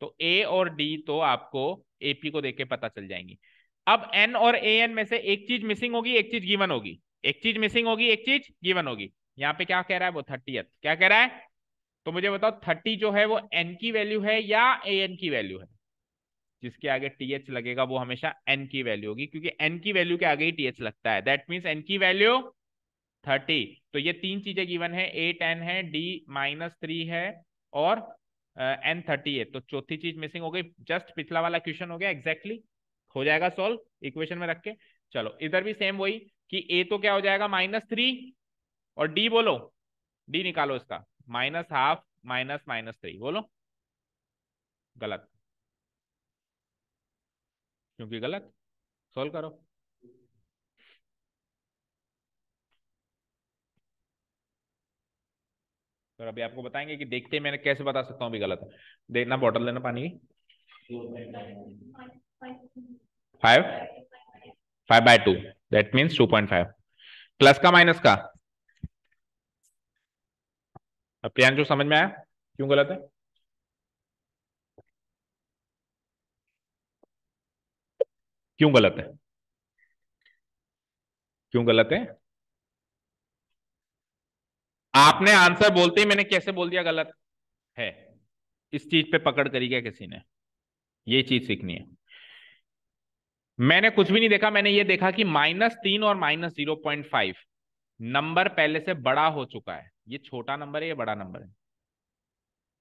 तो ए और डी तो आपको एपी को देख के पता चल जाएंगी। अब एन और ए एन में से एक चीज मिसिंग होगी, एक चीज गिवन होगी, एक चीज मिसिंग होगी, एक चीज गिवन होगी। यहाँ पे क्या कह रहा है वो 30th, क्या कह रहा है, तो मुझे बताओ 30 जो है वो एन की वैल्यू है या ए एन की वैल्यू है। जिसके आगे टीएच लगेगा वो हमेशा एन की वैल्यू होगी, क्योंकि एन की वैल्यू के आगे ही टीएच लगता है, दैट मीन्स एन की वैल्यू 30। तो ये 3 चीजें गिवन है, ए 10 है, डी -3 है, और एन 30 है। तो चौथी चीज मिसिंग हो गई, जस्ट पिछला वाला क्वेश्चन हो गया एग्जैक्टली हो जाएगा सॉल्व इक्वेशन में रख के। चलो इधर भी सेम वही, कि ए तो क्या हो जाएगा -3, और डी बोलो, डी निकालो इसका, -12 -3 बोलो, गलत, क्योंकि गलत, सॉल्व करो। तो अभी आपको बताएंगे कि देखते ही मैंने कैसे बता सकता हूँ भी गलत है। देखना, बॉटल लेना पानी की, 5, 5/2, दैट मीन्स 2.5, प्लस का माइनस का। अब प्रियांशु समझ में आया क्यों गलत है, क्यों गलत है। क्यों गलत है? आपने आंसर बोलते ही मैंने कैसे बोल दिया गलत है? इस चीज पे पकड़ करी क्या किसी ने? ये चीज सीखनी है। मैंने कुछ भी नहीं देखा, मैंने ये देखा कि -3 और -0.5 नंबर पहले से बड़ा हो चुका है। ये छोटा नंबर है, ये बड़ा नंबर है,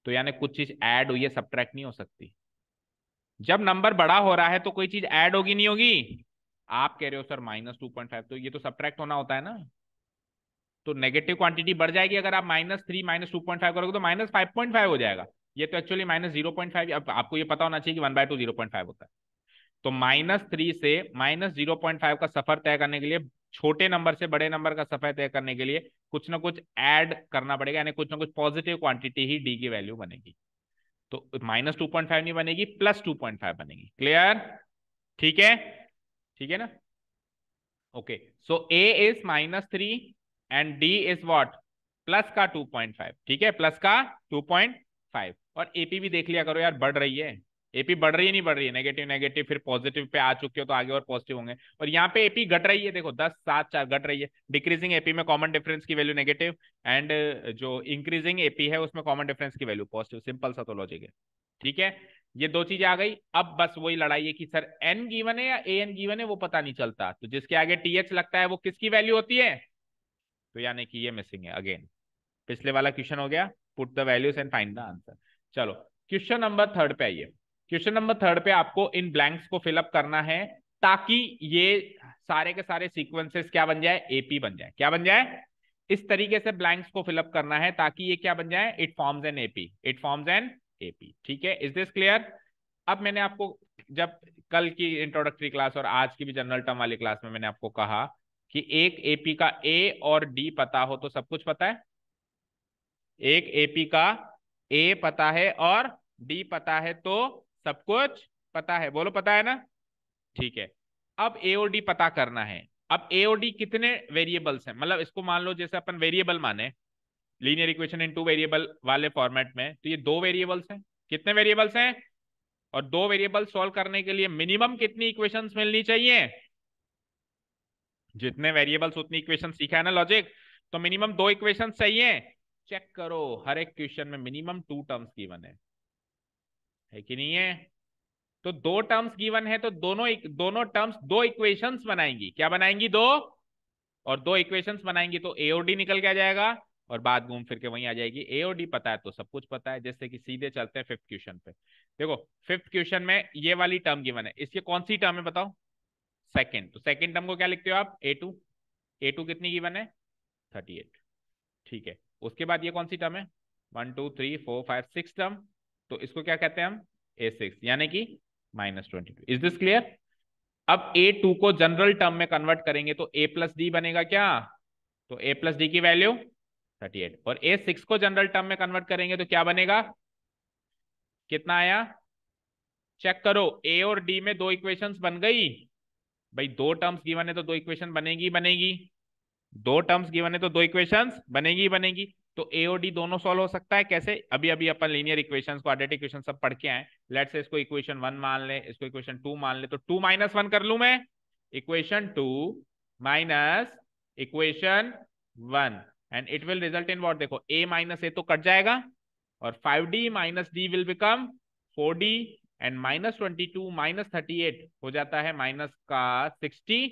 तो यानी कुछ चीज ऐड हुई है, सब्ट्रैक्ट नहीं हो सकती। जब नंबर बड़ा हो रहा है तो कोई चीज ऐड होगी नहीं होगी? आप कह रहे हो सर -2.5, तो ये तो सब्ट्रैक्ट होना होता है ना। तो नेगेटिव क्वांटिटी बढ़ जाएगी, अगर आप -3 -2.5 करोगे तो -5.5 हो जाएगा। ये तो एक्चुअली -0.5, अब आपको ये पता होना चाहिए कि 1/2 0.5 होता है। तो -3 से -0.5 का सफर तय करने के लिए, छोटे नंबर से बड़े नंबर का सफर तय करने के लिए कुछ ना कुछ ऐड करना पड़ेगा, यानी कुछ ना कुछ पॉजिटिव क्वांटिटी ही डी की वैल्यू बनेगी। तो -2.5 नहीं बनेगी, +2.5 बनेगी। क्लियर? ठीक है? ठीक है ना? Okay, so A is -3 and D is what? Plus का 2.5। ठीक है, प्लस का 2.5। और एपी भी देख लिया करो यार, बढ़ रही है। एपी बढ़ रही है नहीं बढ़ रही है? नेगेटिव नेगेटिव फिर पॉजिटिव पे आ चुके हो तो आगे और पॉजिटिव होंगे। और यहाँ पे एपी घट रही है, देखो 10 7 4 घट रही है। डिक्रीजिंग एपी में कॉमन डिफरेंस की वैल्यू नेगेटिव, एंड जो इंक्रीजिंग एपी है उसमें कॉमन डिफरेंस की वैल्यू पॉजिटिव। सिंपल सा तो लॉजिक है। ठीक है, ये दो चीजें आ गई। अब बस वही लड़ाई है कि सर एन गिवन है या ए एन गिवन है, वो पता नहीं चलता। तो जिसके आगे टीएच लगता है वो किसकी वैल्यू होती है? तो यानी कि ये मिसिंग है अगेन। पिछले वाला क्वेश्चन हो गया, put the values and find the answer. चलो क्वेश्चन नंबर 3 पे आइए। क्वेश्चन नंबर 3 पे आपको इन ब्लैंक्स को फिलअप करना है, ताकि ये सारे के सारे सीक्वेंसेस क्या बन जाए? एपी बन जाए। क्या बन जाए? इस तरीके से ब्लैंक्स को फिलअप करना है ताकि ये क्या बन जाए? It forms an AP. It forms an AP. ठीक है, इज दिस क्लियर? अब मैंने आपको जब कल की इंट्रोडक्टरी क्लास और आज की भी जनरल टर्म वाली क्लास में मैंने आपको कहा कि एक एपी का ए और डी पता हो तो सब कुछ पता है। एक एपी का ए पता है और डी पता है तो सब कुछ पता है। बोलो पता है ना? ठीक है, अब ए और डी पता करना है। अब ए और डी कितने वेरिएबल्स हैं, मतलब इसको मान लो जैसे अपन वेरिएबल माने, linear equation in two variable वाले फॉर्मेट में, तो ये दो वेरिएबल्स हैं। कितने वेरिएबल्स हैं? और दो वेरिएबल सॉल्व करने के लिए मिनिमम कितनी इक्वेशंस मिलनी चाहिए? जितने वेरिएबल्स उतनी इक्वेशन, सीखा है ना लॉजिक? तो मिनिमम दो इक्वेशन चाहिए। चेक करो, हर एक क्वेश्चन में मिनिमम 2 टर्म्स गिवन है कि नहीं है? तो 2 टर्म्स गिवन है तो दोनों दोनों टर्म्स दो इक्वेशंस बनाएंगी। क्या बनाएंगी? दो। और दो इक्वेशंस बनाएंगी तो ए और डी निकल के आ जाएगा, और बात घूम फिर के वहीं आ जाएगी। ए और डी पता है तो सब कुछ पता है। जैसे कि सीधे चलते हैं 5th क्वेश्चन पे। देखो 5th क्वेश्चन में ये वाली टर्म गिवन है, इसकी कौन सी टर्म है बताओ? सेकंड। तो सेकंड टर्म को क्या लिखते हो आप? ए टू। ए टू कितनी गिवन है? 38। ठीक है, उसके बाद ये कौन सी टर्म है? 1 2 3 4 5 6 टर्म। तो इसको क्या कहते हैं हम? A6, यानी कि -22। Is this clear? अब A2 को जनरल टर्म में कन्वर्ट करेंगे तो A प्लस डी बनेगा क्या? तो A प्लस डी की वैल्यू 38। और A6 को जनरल टर्म में कन्वर्ट करेंगे तो क्या बनेगा? कितना आया? चेक करो, ए और डी में दो इक्वेशंस बन गई। भाई दो टर्म्स गिवन है तो दो इक्वेशन बनेगी बनेगी। दो टर्म्स गिवन है तो दो इक्वेशंस बनेगी बनेगी। तो ए और डी दोनों सॉल्व हो सकता है कैसे? अभी अभी अपन लीनियर इक्वेशंस, क्वाड्रेटिक इक्वेशन सब पढ़ के आए। लेट्स से इसको इक्वेशन 1 मान ले, इसको इक्वेशन 2 मान ले, तो 2 - 1 कर लू मैं। Equation 2 minus equation 1, and it will result in what? देखो a माइनस ए तो कट जाएगा, और 5d minus D will become 4d, and -22 -38 हो जाता है माइनस का 60।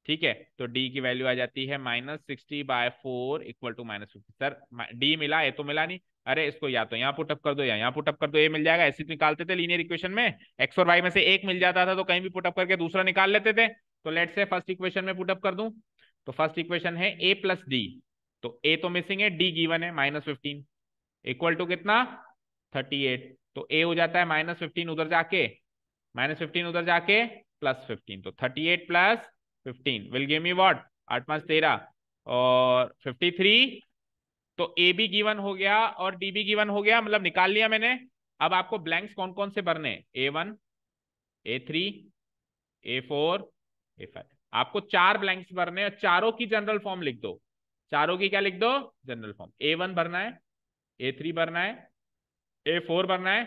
ठीक है, तो डी की वैल्यू आ जाती है -60/4 इक्वल टू -50। सर डी मिला, ए तो मिला नहीं। अरे इसको या तो यहाँ पुटअप कर दो या यहाँ पुटअप कर दो, ए मिल जाएगा। ऐसे निकालते थे लीनियर इक्वेशन में, एक्स और वाई में से एक मिल जाता था तो कहीं भी पुटअप करके दूसरा निकाल लेते थे। तो लेट से फर्स्ट इक्वेशन में पुटअप कर दूं, तो फर्स्ट इक्वेशन है ए प्लस डी। तो ए तो मिसिंग है, डी गिवन है -15 इक्वल टू कितना? 38। तो ए हो जाता है -15 उधर जाके, -15 उधर जाके +15। तो 38 + 15 विल गिव मी व्हाट? 8 5 13 और 53। तो ए भी गिवन हो गया और डी भी गिवन हो गया, मतलब निकाल लिया मैंने। अब आपको ब्लैंक्स कौन कौन से भरने? A1 A3 A4 A5। आपको चार ब्लैंक्स भरने और चारों की जनरल फॉर्म लिख दो। चारों की क्या लिख दो? General form. A1 भरना है, A3 भरना है, A4 भरना है।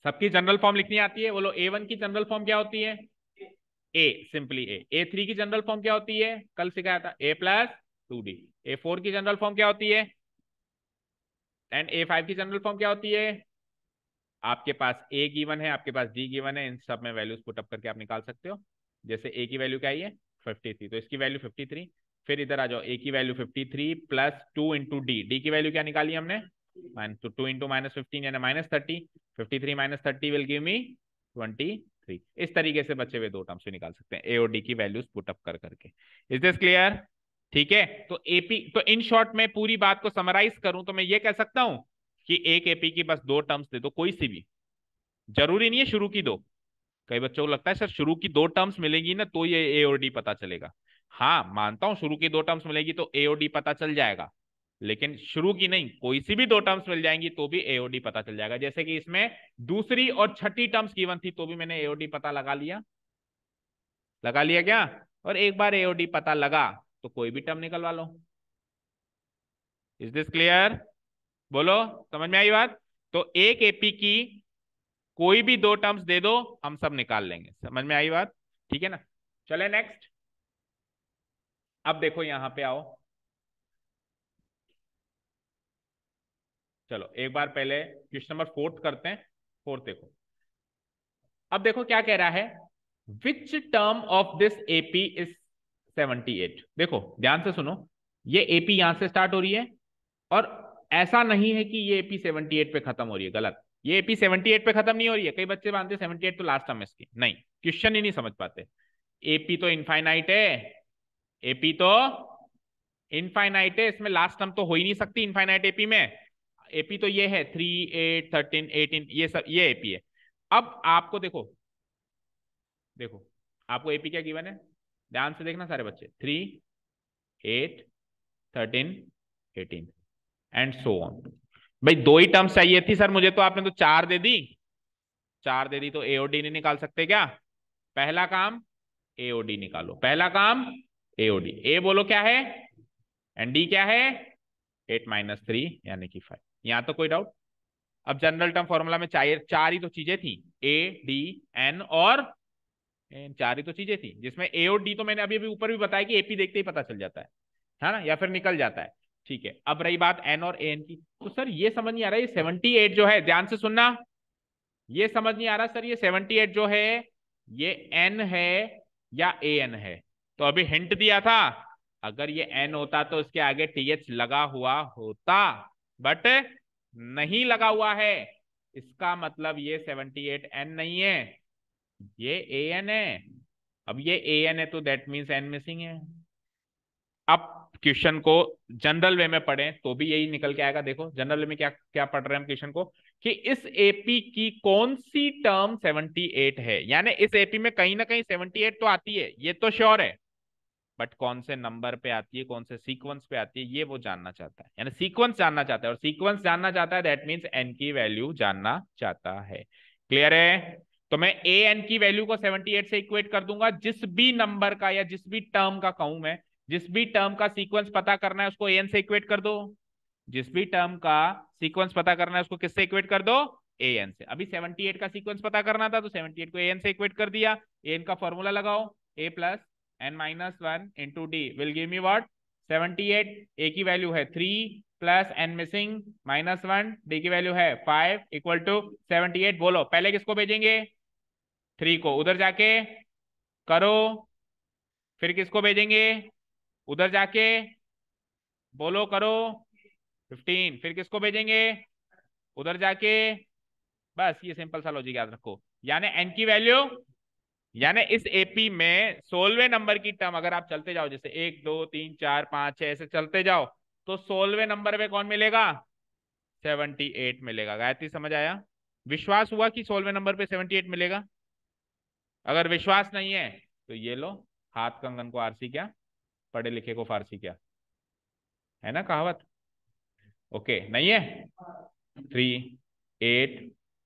सबकी जनरल फॉर्म लिखनी आती है? बोलो A1 की जनरल फॉर्म क्या होती है? सिंपली A3 की जनरल फॉर्म क्या होती है, कल सिखाया था, A+2D। A4 की जनरल फॉर्म क्या होती है, एंड A5 की जनरल फॉर्म क्या होती है। आपके पास A गिवन है, आपके पास D गिवन है, इन सब में वैल्यूज पुट अप करके आप निकाल सकते हो। जैसे A की वैल्यू क्या है 53, तो इसकी वैल्यू 53। फिर इधर आ जाओ, A की वैल्यू 53 प्लस 2 इंटू डी की वैल्यू क्या निकाली हमने, तो 2 इंटू -15 यानी -30। 53 -30 विल गिव मी 23। इस तरीके से बचे हुए दो टर्म्स भी निकाल सकते हैं ए और डी की वैल्यूज पुट अप कर करके। Is this clear? ठीक है, तो एपी, तो इन शॉर्ट में पूरी बात को समराइज करूं तो मैं ये कह सकता हूं कि एक एपी की बस दो टर्म्स दे दो, कोई सी भी, जरूरी नहीं है शुरू की दो। कई बच्चों को लगता है सर शुरू की दो टर्म्स मिलेगी ना तो ये ए और डी पता चलेगा। हाँ मानता हूं शुरू की दो टर्म्स मिलेगी तो ए और डी पता चल जाएगा, लेकिन शुरू की नहीं, कोई सी भी दो टर्म्स मिल जाएंगी तो भी एओडी पता चल जाएगा। जैसे कि इसमें दूसरी और छठी टर्म्स गिवन थी तो भी मैंने एओडी पता लगा लिया, लगा लिया क्या। और एक बार एओडी पता लगा तो कोई भी टर्म निकलवा लो। Is this clear? बोलो, समझ में आई बात? तो एक एपी की कोई भी दो टर्म्स दे दो, हम सब निकाल लेंगे। समझ में आई बात? ठीक है ना। चले नेक्स्ट। अब देखो यहां पे आओ, चलो एक बार पहले क्वेश्चन नंबर 4 करते हैं। 4 देखो, अब देखो क्या कह रहा है, which term of this AP is 78। देखो ध्यान से सुनो, ये एपी यहां से स्टार्ट हो रही है और ऐसा नहीं है कि ये एपी 78 पे खत्म हो रही है, गलत। ये एपी 78 पे खत्म नहीं हो रही है, कई बच्चे मानते हैं 78 तो लास्ट टर्म है इसकी, नहीं, क्वेश्चन ही नहीं समझ पाते। एपी तो इनफाइनाइट है, एपी तो इनफाइनाइट है, इसमें लास्ट टर्म तो हो ही नहीं सकती इनफाइनाइट एपी में। एपी तो ये है 3, 8, 13, 18, ये सब ये एपी है। अब आपको देखो, देखो आपको एपी क्या गिवन है, ध्यान से देखना सारे बच्चे, 3, 8, 13, 18 एंड सो ऑन। भाई दो ही टर्म्स चाहिए थी सर मुझे, तो आपने तो चार दे दी, चार दे दी, तो एओडी नहीं निकाल सकते क्या? पहला काम एओडी निकालो, पहला काम एओडी। ए बोलो क्या है एंड डी क्या है, 8 - 3 यानी कि 5। यहां तो कोई डाउट? अब जनरल टर्म फॉर्मूला में चाहिए, चार ही तो चीजें थी, ए डी एन और चार ही तो चीजें थी, जिसमें ए और डी तो मैंने अभी अभी ऊपर भी बताया कि एपी देखते ही पता चल जाता है ना, या फिर निकल जाता है। ठीक है, अब रही बात एन और ए एन की, तो सर ये समझ नहीं आ रहा, ये 78 जो है, ध्यान से सुनना, ये समझ नहीं आ रहा सर, ये 78 जो है ये एन है या ए एन है। तो अभी हिंट दिया था, अगर ये एन होता तो इसके आगे टीएच लगा हुआ होता, बट नहीं लगा हुआ है, इसका मतलब ये 78 एन नहीं है, ये ए एन है। अब ये ए एन है तो दैट मीन्स एन मिसिंग है। अब क्वेश्चन को जनरल वे में पढ़ें तो भी यही निकल के आएगा। देखो जनरल वे में क्या क्या पढ़ रहे हैं हम क्वेश्चन को, कि इस एपी की कौन सी टर्म 78 है, यानी इस एपी में कहीं ना कहीं 78 तो आती है, ये तो श्योर है, बट कौन से नंबर पे आती है, कौन से सीक्वेंस पे आती है, ये वो जानना चाहता है, यानी सीक्वेंस जानना चाहता है, और सीक्वेंस जानना चाहता है दैट मीन्स एन की वैल्यू जानना चाहता है। क्लियर है? तो मैं ए एन की वैल्यू को 78 से इक्वेट कर दूंगा, जिस भी नंबर का या जिस भी टर्म का कहूं मैं, जिस भी टर्म का सीक्वेंस पता करना है उसको ए एन से इक्वेट कर दो, जिस भी टर्म का सीक्वेंस पता करना है उसको किससे इक्वेट कर दो, ए एन से। अभी 78 का सीक्वेंस पता करना था तो 78 को ए एन से इक्वेट कर दिया, ए एन का फॉर्मूला लगाओ, a plus n -1 into d will give me what, 78। A की वैल्यू है 3 प्लस एन मिसिंग -1, डी की वैल्यू है 5 इक्वल टू 78। बोलो पहले किसको भेजेंगे, 3 को, उधर जाके करो, फिर किसको भेजेंगे, उधर जाके बोलो करो 15, फिर किसको भेजेंगे, उधर जाके, बस ये सिंपल सा लॉजिक याद रखो। यानी एन की वैल्यू, यानी इस एपी में 16वें नंबर की टर्म अगर आप चलते जाओ, जैसे 1 2 3 4 5 6 ऐसे चलते जाओ, तो 16वें नंबर पे कौन मिलेगा, 78 मिलेगा। गायत्री समझ आया? विश्वास हुआ कि 16वें नंबर पे 78 मिलेगा? अगर विश्वास नहीं है तो ये लो, हाथ कंगन को आरसी क्या, पढ़े लिखे को फारसी क्या, है ना कहावत। ओके नहीं है, 3, 8,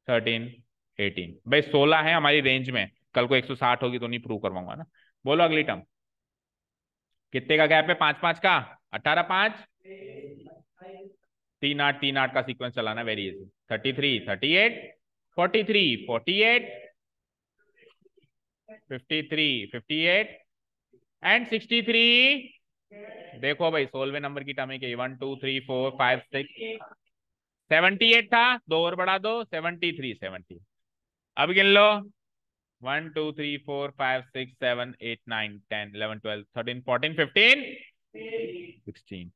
13, 18, भाई 16 है हमारी रेंज में, कल को 160 होगी तो नहीं प्रूव करवाऊंगा ना। बोलो अगली टर्म, कितने का गैप है, 5 5 का, 18 5, 3 8 3 8 का सीक्वेंस चलाना, वेरी इजी, 33 38, 43 48, 53, 58 एंड 63। देखो भाई 16वें नंबर की टर्म है कि 1 2 3 4 5 6 78 था, दो और बढ़ा दो 73 70। अब गिन लो 1 2 3 4 5 6 7 8 9 10 11 12 13 14 15 16।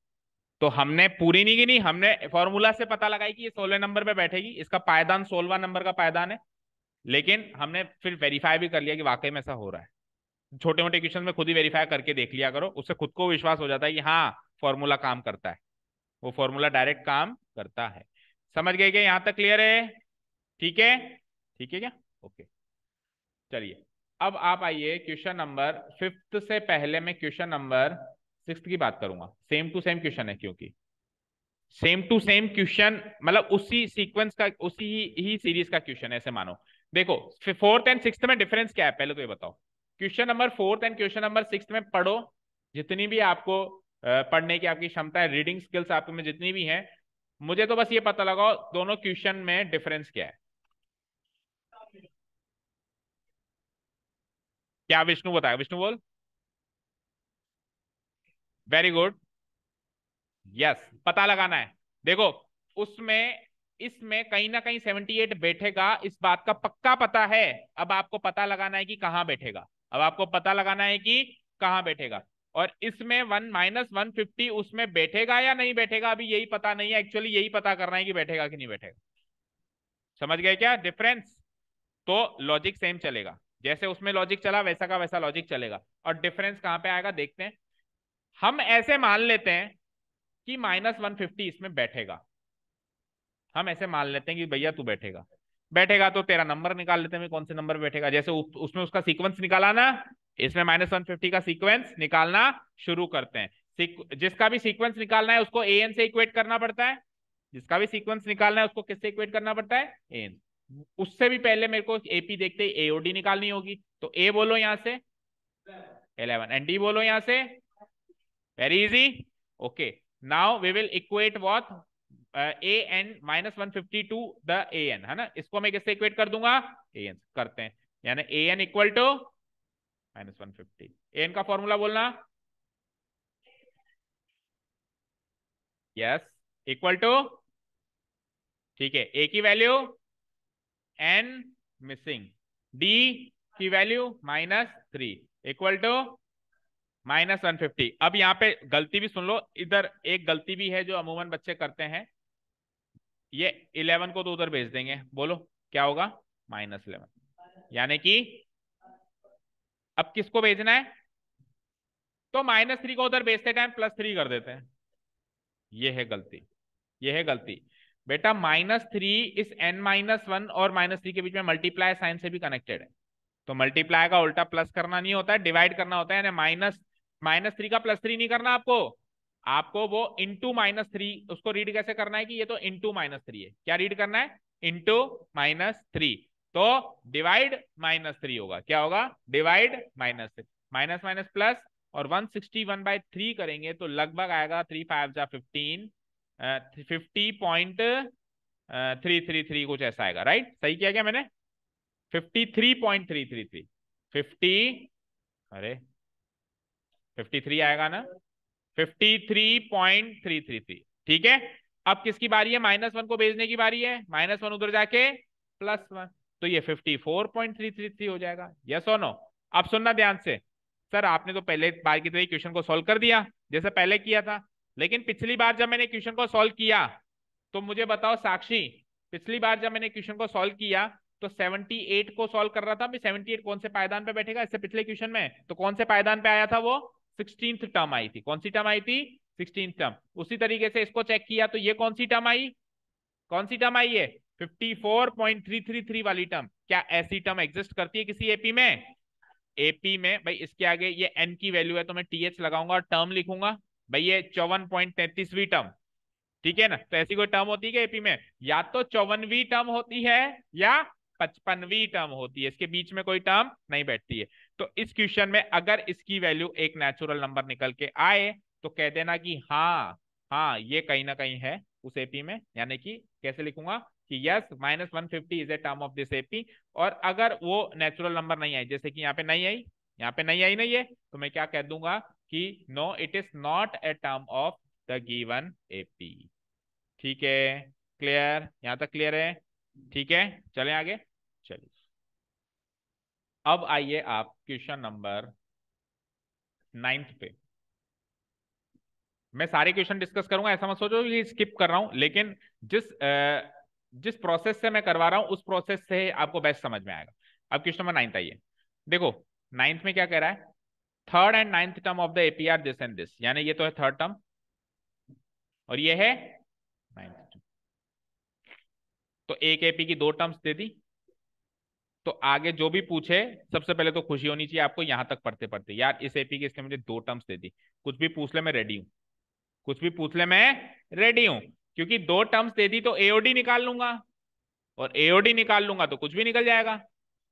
तो हमने पूरी नहीं गिनी, हमने फॉर्मूला से पता लगाई कि ये 16 नंबर पे बैठेगी, इसका पायदान 16वां नंबर का पायदान है। लेकिन हमने फिर वेरीफाई भी कर लिया कि वाकई में ऐसा हो रहा है। छोटे मोटे क्वेश्चन में खुद ही वेरीफाई करके देख लिया करो, उससे खुद को विश्वास हो जाता है कि हाँ फॉर्मूला काम करता है, वो फॉर्मूला डायरेक्ट काम करता है। समझ गए क्या? यहां तक क्लियर है? ठीक है, ठीक है क्या? ओके, चलिए अब आप आइए क्वेश्चन नंबर 5 से पहले मैं क्वेश्चन नंबर 6 की बात करूंगा। सेम टू सेम क्वेश्चन है, क्योंकि सेम टू सेम क्वेश्चन मतलब उसी सीक्वेंस का, उसी ही सीरीज का क्वेश्चन है, ऐसे मानो। देखो 4th एंड 6th में डिफरेंस क्या है पहले तो ये बताओ। Question number 4th and question number 6th में पढ़ो, जितनी भी आपको पढ़ने की आपकी क्षमता है, रीडिंग स्किल्स आप में जितनी भी है, मुझे तो बस ये पता लगाओ दोनों क्वेश्चन में डिफरेंस क्या है। क्या विष्णु बताया? विष्णु बोल। वेरी गुड, यस पता लगाना है। देखो उसमें इसमें कहीं ना कहीं 78 बैठेगा, इस बात का पक्का पता है। अब आपको पता लगाना है कि कहां बैठेगा, अब आपको पता लगाना है कि कहां बैठेगा। और इसमें 1 - 150 उसमें बैठेगा या नहीं बैठेगा, अभी यही पता नहीं है। एक्चुअली यही पता करना है कि बैठेगा कि नहीं बैठेगा। समझ गए क्या डिफरेंस? तो लॉजिक सेम चलेगा, जैसे उसमें लॉजिक चला वैसा का वैसा लॉजिक चलेगा। और डिफरेंस कहां पे आएगा देखते हैं। हम ऐसे मान लेते हैं कि -150 इसमें बैठेगा, हम ऐसे मान लेते हैं कि भैया तू बैठेगा। बैठेगा तो तेरा नंबर निकाल लेते हैं, कौन से नंबर पे बैठेगा। जैसे उसमें उसका सीक्वेंस निकाला ना, इसमें -150 का सीक्वेंस निकालना शुरू करते हैं। जिसका भी सीक्वेंस निकालना है उसको an से इक्वेट करना पड़ता है, जिसका भी सीक्वेंस निकालना है उसको किससे इक्वेट करना पड़ता है? an। उससे भी पहले मेरे को एपी देखते ही एओडी निकालनी होगी, तो ए बोलो यहां से 11 एंड डी बोलो यहां से। Very easy. Okay, now we will equate what a n -150 to the a n, है ना। इसको मैं किससे इक्वेट कर दूंगा? ए एन करते हैं, यानी a n equal to -150। A n का फॉर्मूला बोलना, यस इक्वल टू, ठीक है, ए की वैल्यू एन मिसिंग, डी की वैल्यू -3 इक्वल टू -150। अब यहाँ पे गलती भी सुन लो, इधर एक गलती भी है जो अमूमन बच्चे करते हैं, ये 11 को तो उधर भेज देंगे, बोलो क्या होगा? -11, यानी कि अब किसको भेजना है? तो -3 को उधर भेजते टाइम +3 कर देते हैं। ये है गलती, ये है गलती। बेटा -3 इस n-1 और -3 के बीच में मल्टीप्लाई साइन से भी कनेक्टेड है। तो मल्टीप्लाई का उल्टा प्लस करना नहीं होता है, डिवाइड करना होता है। यानी -3 का +3 नहीं करना आपको, आपको वो इंटू -3, उसको रीड कैसे करना है कि ये तो इंटू -3 है। क्या रीड करना है? इंटू -3। तो डिवाइड -3 होगा, क्या होगा? Divide -3, minus minus plus. और 161/3 करेंगे तो लगभग आएगा 3 5 जा 15, 50.333 कुछ ऐसा आएगा। राइट, सही किया क्या मैंने? 53.333, 50, अरे 53 आएगा ना, 53.333। ठीक है, अब किसकी बारी है? -1 को भेजने की बारी है। -1 उधर जाके +1, तो ये 54.333 हो जाएगा। यस और नो? अब सुनना ध्यान से। सर आपने तो पहले बार की तरह क्वेश्चन को सॉल्व कर दिया जैसे पहले किया था, लेकिन पिछली बार जब मैंने क्वेश्चन को सॉल्व किया तो मुझे बताओ साक्षी, पिछली बार जब मैंने क्वेश्चन को सॉल्व किया तो 78 को सॉल्व कर रहा था। अभी 78 कौन से पायदान पे बैठेगा? इससे पिछले क्वेश्चन में तो कौन से पायदान पे आया था? वो 16th टर्म आई थी। कौन सी टर्म आई थी? 16th term. उसी तरीके से इसको चेक किया तो ये कौन सी टर्म आई? कौन सी टर्म आई है? 54.333 वाली टर्म। क्या ऐसी टर्म एग्जिस्ट करती है किसी एपी में? एपी में भाई इसके आगे ये एन की वैल्यू है तो मैं टीएच लगाऊंगा और टर्म लिखूंगा। भाई ये 54.33वीं टर्म, ठीक है ना। तो ऐसी कोई टर्म होती है क्या एपी में? या तो 54वीं टर्म होती है या 55वीं टर्म होती है, इसके बीच में कोई टर्म नहीं बैठती है। तो इस क्वेश्चन में अगर इसकी वैल्यू एक नेचुरल नंबर निकल के आए तो कह देना कि हाँ हाँ ये कहीं ना कहीं है उस एपी में। यानी कि कैसे लिखूंगा? कि yes -150 is a term of this AP. और अगर वो नेचुरल नंबर नहीं आई, जैसे कि यहाँ पे नहीं आई, यहाँ पे नहीं आई नहीं है, तो मैं क्या कह दूंगा कि no it is not a term of the given AP. ठीक है, क्लियर, यहां तक क्लियर है? ठीक है, चलें आगे। चलिए, अब आइए आप क्वेश्चन नंबर 9 पे। मैं सारे क्वेश्चन डिस्कस करूंगा, ऐसा मत सोचो कि स्किप कर रहा हूं, लेकिन जिस प्रोसेस से मैं करवा रहा हूं उस प्रोसेस से आपको बेस्ट समझ में आएगा। अब क्वेश्चन नंबर 9 आइए। देखो 9 में क्या कह रहा है, third and 9th term of the APR this and this, यानी ये तो है थर्ड टर्म और ये है 9th टर्म। तो एक एपी की दो टर्म्स दे दी, तो आगे जो भी पूछे सबसे पहले तो खुशी होनी चाहिए आपको यहां तक पढ़ते पढ़ते, यार इस एपी की इसने मुझे दो टर्म्स दे दी, कुछ भी पूछ ले मैं रेडी हूं, कुछ भी पूछ ले मैं रेडी हूं। क्योंकि दो टर्म्स दे दी तो एओडी निकाल लूंगा, और एओडी निकाल लूंगा तो कुछ भी निकल जाएगा।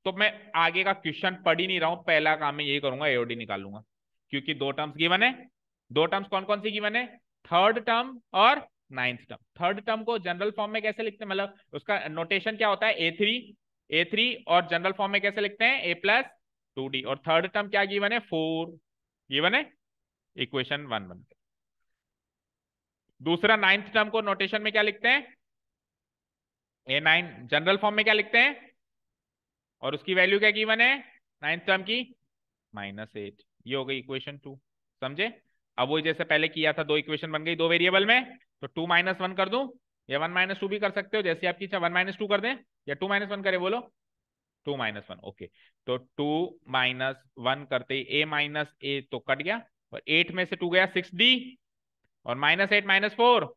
तो मैं आगे का क्वेश्चन पढ़ ही नहीं रहा हूं, पहला काम मैं यही करूंगा, एओडी निकाल लूंगा। क्योंकि दो टर्म्स गिवन है, दो टर्म्स कौन कौन सी गिवन है, थर्ड टर्म और 9th टर्म। थर्ड टर्म को जनरल फॉर्म में कैसे लिखते हैं, मतलब उसका नोटेशन क्या होता है, ए थ्री, और जनरल फॉर्म में कैसे लिखते हैं, a+2d। और थर्ड टर्म क्या गिवन है, 4 गिवन है, इक्वेशन 1 1। दूसरा 9th टर्म को नोटेशन में क्या लिखते हैं, a9, जनरल फॉर्म में क्या लिखते हैं, और उसकी वैल्यू क्या गिवन है 9th टर्म की, -8। ये हो गई इक्वेशन 2, समझे? अब वही जैसे पहले किया था, दो इक्वेशन बन गई दो वेरिएबल में, तो 2 - 1 कर दूं, या 1 - 2 भी कर सकते हो, जैसे आपकी इच्छा, 1 - 2 कर दें या 2 - 1 करे, बोलो 2 - 1, ओके। तो 2 - 1 करते ही a तो कट गया, और 8 में से 2 गया 6d, और -8 -4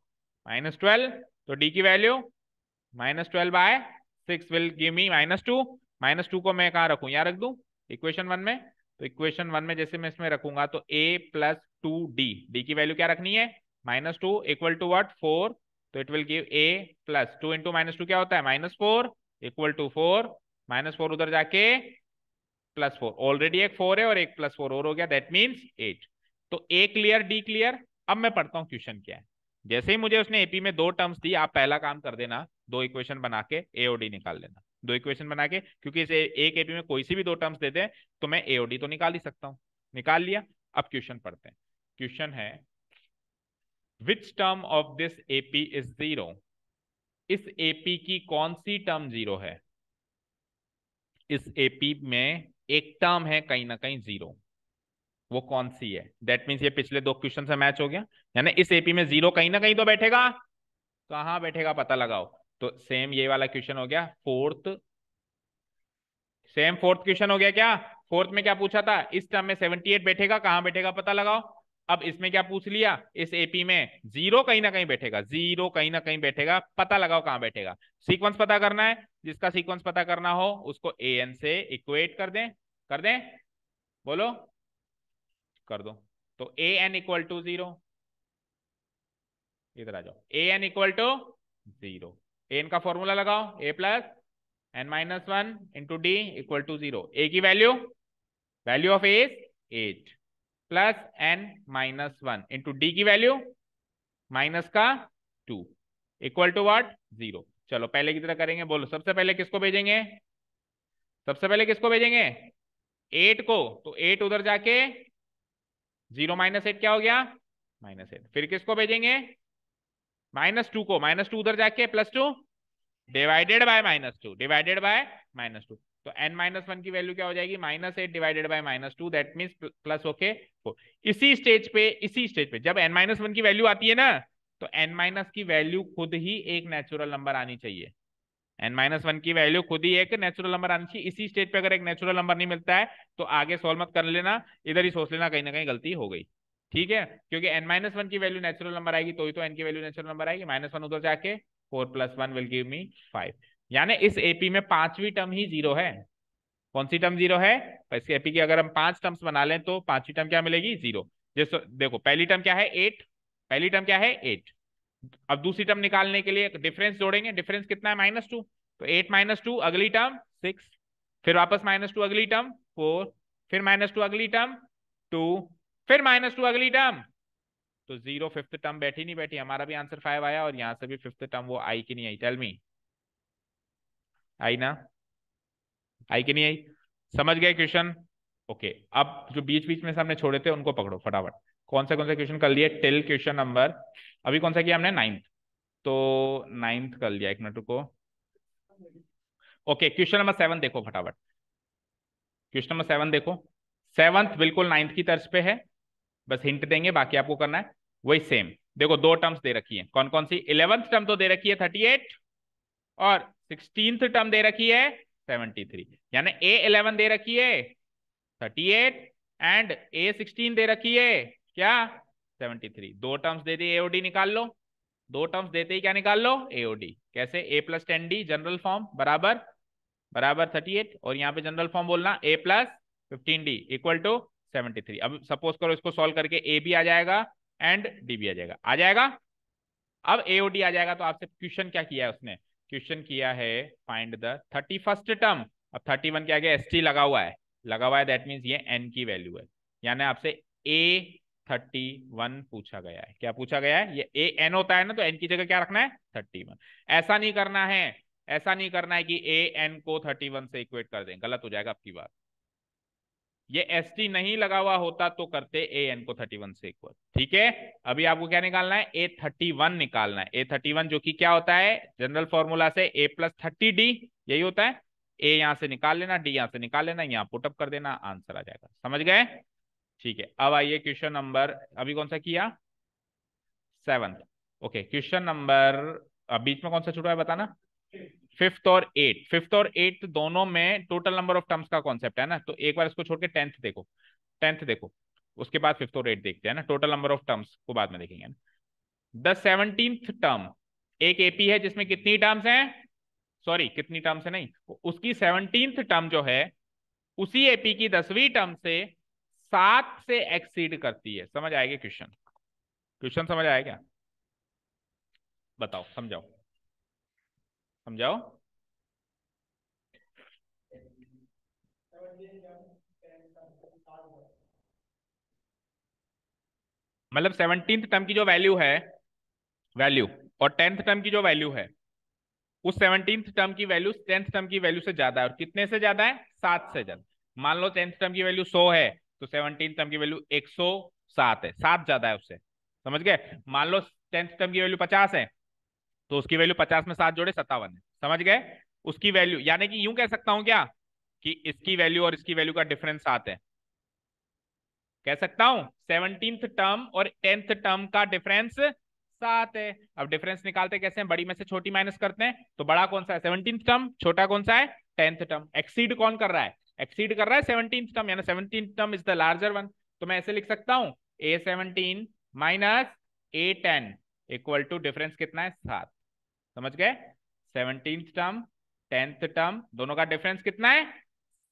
-12, तो d की वैल्यू -12/6 विल गिव मी -2। -2 को मैं कहाँ रखूं, यहाँ रख दूं इक्वेशन 1 में। तो इक्वेशन 1 में जैसे मैं इसमें रखूंगा तो a+2d, डी की वैल्यू क्या रखनी है, -2 इक्वल टू व्हाट, 4। तो it will give a+2 into -2 क्या होता है, -4 इक्वल टू 4, -4 उधर जाके +4, ऑलरेडी एक 4 है और एक +4 और हो गया, दैट मीन्स 8। तो ए क्लियर, डी क्लियर। अब मैं पढ़ता हूं क्वेश्चन क्या है। जैसे ही मुझे उसने एपी में दो टर्म्स दी, आप पहला काम कर देना, दो इक्वेशन बना के एओडी निकाल लेना, दो इक्वेशन बना के, क्योंकि इसे एक एपी में कोई सी भी दो टर्म्स दे दे तो मैं एओडी तो निकाल ही सकता हूं। निकाल लिया। अब क्वेश्चन पढ़ते हैं। क्वेश्चन है, which term of this AP is 0, इस एपी की कौन सी टर्म 0 है, इस एपी में एक टर्म है कहीं ना कहीं 0, वो कौन सी है, दैट मीन्स ये पिछले दो क्वेश्चन से मैच हो गया, यानी इस एपी में 0 कहीं ना कहीं तो बैठेगा, कहां बैठेगा पता लगाओ। तो सेम ये वाला क्वेश्चन हो गया फोर्थ, सेम फोर्थ क्वेश्चन हो गया क्या, फोर्थ में क्या पूछा था, इस टर्म में 78 बैठेगा, कहां बैठेगा पता लगाओ। अब इसमें क्या पूछ लिया, इस एपी में 0 कहीं ना कहीं बैठेगा, 0 कहीं ना कहीं बैठेगा, पता लगाओ कहां बैठेगा। सीक्वेंस पता करना है, जिसका सीक्वेंस पता करना हो उसको an से इक्वेट कर दें, कर दें, बोलो कर दो। तो an इक्वल टू 0, इधर आ जाओ, an इक्वल टू 0, an का फॉर्मूला लगाओ, a+n-1 into D equal to 0। A की वैल्यू, value of a is 8, plus n-1 into D की वैल्यू माइनस का 2 इक्वल टू व्हाट, 0। चलो पहले की तरह करेंगे, बोलो सबसे पहले किसको भेजेंगे, सबसे पहले किसको भेजेंगे, 8 को, तो 8 उधर जाके 0 -8 क्या हो गया, -8। फिर किसको भेजेंगे, -2 को, -2 उधर जाके +2 डिवाइडेड बाय -2, डिवाइडेड बाय -2। तो n-1 की वैल्यू क्या हो जाएगी, -8 divided by -2, that means plus होके 4। इसी स्टेज पे, इसी स्टेज पे जब n-1 की वैल्यू आती है ना, तो n- की वैल्यू खुद ही एक नेचुरल नंबर आनी चाहिए, n-1 की वैल्यू खुद ही एक नेचुरल नंबर आनी चाहिए। इसी स्टेज पे अगर एक नेचुरल नंबर नहीं मिलता है तो आगे सॉल्व मत कर लेना, इधर ही सोच लेना कहीं ना कहीं गलती हो गई, ठीक है। क्योंकि n-1 की वैल्यू नेचुरल नंबर आएगी तो ही तो n की वैल्यू नेचुरल नंबर आएगी, -1 उधर जाके 4 + 1 विल गिव मी 5। यानी इस एपी में पांचवी टर्म ही 0 है। कौन सी टर्म 0 है, इस एपी की अगर हम 5 टर्म्स बना लें तो पांचवी टर्म क्या मिलेगी, 0। जैसे देखो पहली टर्म क्या है 8, पहली टर्म क्या है 8। अब दूसरी टर्म निकालने के लिए डिफरेंस जोड़ेंगे, डिफरेंस कितना है, -2। तो 8 - 2 अगली टर्म 6, फिर वापस -2 अगली टर्म 4, फिर -2 अगली टर्म 2, फिर -2 अगली टर्म, तो 0 फिफ्थ टर्म बैठी नहीं बैठी, हमारा भी आंसर 5 आया, और यहां से भी फिफ्थ टर्म वो आई कि नहीं आई, टेल मी। आई ना? आई कि नहीं आई? समझ गए क्वेश्चन? ओके, अब जो बीच बीच में से हमने छोड़े थे उनको पकड़ो फटाफट। कौन से क्वेश्चन कर लिए टिल क्वेश्चन नंबर, अभी कौन सा किया हमने? नाइन्थ। तो नाइन्थ कर लिया, एक मिनट को। ओके, क्वेश्चन नंबर 7 देखो फटाफट। क्वेश्चन नंबर 7 देखो। सेवंथ बिल्कुल नाइन्थ की तर्ज पे है, बस हिंट देंगे, बाकी आपको करना है वही सेम। देखो दो टर्म्स दे रखी है, कौन कौन सी? 11th टर्म तो दे रखी है 38, और 16th टर्म दे रखी है 73। यानी A11 दे रखी है 38, एंड A16 दे रखी है क्या? 73। दो टर्म्स दे दी, एओडी निकाल लो। दो टर्म्स देते ही क्या निकाल लो? एओडी। कैसे? A+10D जनरल फॉर्म बराबर बराबर 38, और यहाँ पे जनरल फॉर्म बोलना A+15D इक्वल टू 73। अब सपोज करो इसको सॉल्व करके ए भी आ जाएगा एंड डी भी आ जाएगा, आ जाएगा। अब एओडी आ जाएगा, तो आपसे क्वेश्चन क्या किया है उसने? क्वेश्चन किया है फाइंड द 31st टर्म। अब 31 के आगे एस टी लगा हुआ है, लगा हुआ है, दैट मीन्स ये एन की वैल्यू है। यानी आपसे A31 पूछा गया है। क्या पूछा गया है? ये ए एन होता है ना, तो एन की जगह क्या रखना है? 31। ऐसा नहीं करना है, ऐसा नहीं करना है कि ए एन को 31 से इक्वेट कर दें, गलत हो जाएगा आपकी बात। ये एस टी नहीं लगा हुआ होता तो करते ए एन को 31 से इक्वल। ठीक है, अभी आपको क्या निकालना है? A31 निकालना है। A31 जो कि क्या होता है जनरल फॉर्मूला से? A+30D, यही होता है। ए यहां से निकाल लेना, डी यहां से निकाल लेना, यहाँ पुटअप कर देना, आंसर आ जाएगा। समझ गए? ठीक है, अब आइए क्वेश्चन नंबर, अभी कौन सा किया? 7th। ओके, क्वेश्चन नंबर, अब बीच में कौन सा छूटा है बताना? फिफ्थ और एट्थ दोनों में टोटल नंबर ऑफ टर्म्स का कॉन्सेप्ट है ना, तो एक बार इसको छोड़ के टेंथ देखो। टेंथ देखो, उसके बाद फिफ्थ और एट देखते हैं ना, टोटल नंबर ऑफ टर्म्स को बाद में देखेंगे ना। द 17th टर्म, एक एपी है जिसमें कितनी टर्म्स हैं? सॉरी, कितनी टर्म्स है नहीं, उसकी 17th टर्म जो है उसी एपी की 10वीं टर्म से 7 से एक्सीड करती है। समझ आएगा क्वेश्चन? क्वेश्चन समझ आया क्या? बताओ, समझाओ समझाओ। मतलब 17th टर्म की जो वैल्यू है, वैल्यू, और 10th टर्म की जो वैल्यू है, उस 17th टर्म की वैल्यू 10th टर्म की वैल्यू से ज्यादा है। और कितने से ज्यादा है? 7 से ज्यादा। मान लो 10th टर्म की वैल्यू 100 है, तो 17th टर्म की वैल्यू 107 है, 7 ज्यादा है उससे। समझ गए? मान लो 10th टर्म की वैल्यू 50 है, तो उसकी वैल्यू 50 में 7 जोड़े 57 है। समझ गए? उसकी वैल्यू, यानी कि यूं कह सकता हूं क्या, कि इसकी वैल्यू और इसकी वैल्यू का डिफरेंस 7 है। कह सकता हूं 17th टर्म और 10th टर्म का डिफरेंस 7 है। अब डिफरेंस निकालते कैसे हैं? बड़ी में से छोटी माइनस करते हैं, तो बड़ा कौन सा है? 17th term. छोटा कौन सा है? 10th term. एक्सीड कौन कर रहा है? एक्सीड कर रहा है 17th टर्म, यानी 17th term is the larger one. तो मैं ऐसे लिख सकता हूं A17 minus A10 equal to difference कितना है? 7। समझ गए? 17th टर्म 10th टर्म दोनों का डिफरेंस कितना है?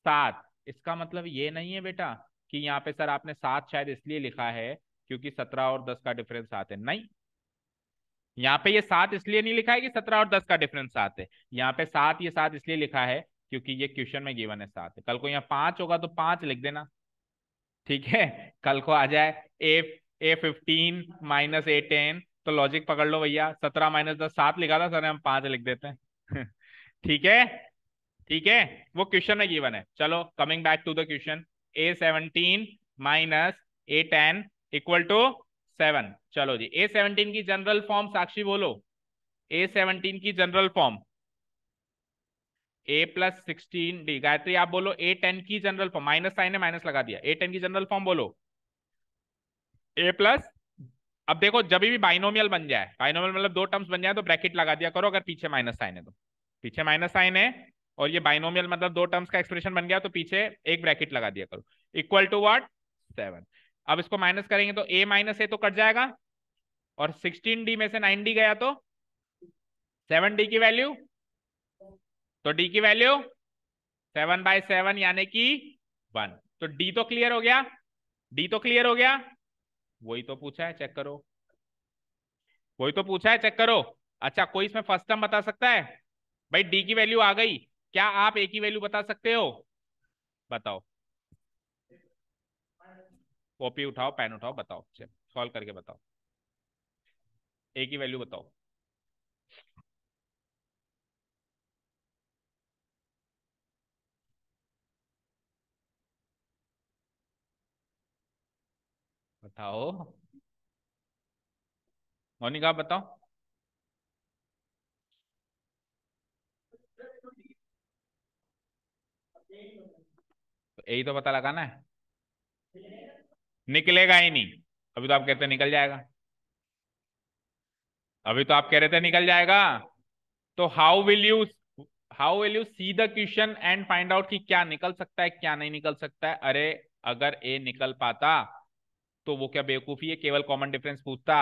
7। इसका मतलब ये नहीं है बेटा कि यहाँ पे सर आपने 7 शायद इसलिए लिखा है क्योंकि 17 और 10 का डिफरेंस 7 है। नहीं, यहाँ पे ये 7 इसलिए नहीं लिखा है कि 17 और 10 का डिफरेंस 7 है। यहाँ पे 7, ये 7 इसलिए लिखा है क्योंकि ये क्वेश्चन में गिवन है 7 है। कल को यहाँ 5 होगा तो 5 लिख देना। ठीक है, कल को आ जाए A15 माइनस A10, तो लॉजिक पकड़ लो भैया, 17 माइनस 10 7 लिखा था सर ने, हम 5 लिख देते हैं। ठीक है, ठीक है, वो क्वेश्चन में गिवन है। चलो coming back to the question, A17 minus A10 equal to 7। चलो जी, A17 की जनरल फॉर्म साक्षी बोलो। A17 की जनरल फॉर्म A+16D। गायत्री आप बोलो A10 की जनरल फॉर्म, माइनस साइन है माइनस लगा दिया, A10 की जनरल फॉर्म बोलो। A प्लस, अब देखो जब भी बाइनोमियल बन जाए, बाइनोमियल मतलब दो टर्म्स बन जाए, तो ब्रैकेट लगा दिया करो, अगर पीछे माइनस साइन है तो। पीछे माइनस साइन है और ये बाइनोमियल मतलब दो टर्म्स का एक्सप्रेशन बन गया, तो पीछे एक ब्रैकेट लगा दिया करो। Equal to what? 7। अब इसको माइनस करेंगे तो A माइनस A तो कट जाएगा, और 16D में से 9D गया तो 7D की वैल्यू, तो D की वैल्यू 7/7 यानी कि 1। तो D तो क्लियर हो गया, D तो क्लियर हो गया। वही तो पूछा है, चेक करो। वही तो पूछा है, चेक करो। अच्छा, कोई इसमें फर्स्ट टर्म बता सकता है? भाई डी की वैल्यू आ गई, क्या आप ए की वैल्यू बता सकते हो? बताओ, कॉपी उठाओ, पेन उठाओ, बताओ, चल सॉल्व करके बताओ, ए की वैल्यू बताओ। बताओ, मोनिका बताओ। तो यही तो पता लगाना है। निकलेगा ही नहीं। अभी तो आप कहते निकल जाएगा। अभी तो आप कह रहे थे निकल जाएगा। तो how will you see the question and find out कि क्या निकल सकता है क्या नहीं निकल सकता है। अरे अगर ए निकल पाता तो वो क्या बेवकूफी है केवल कॉमन डिफरेंस पूछता।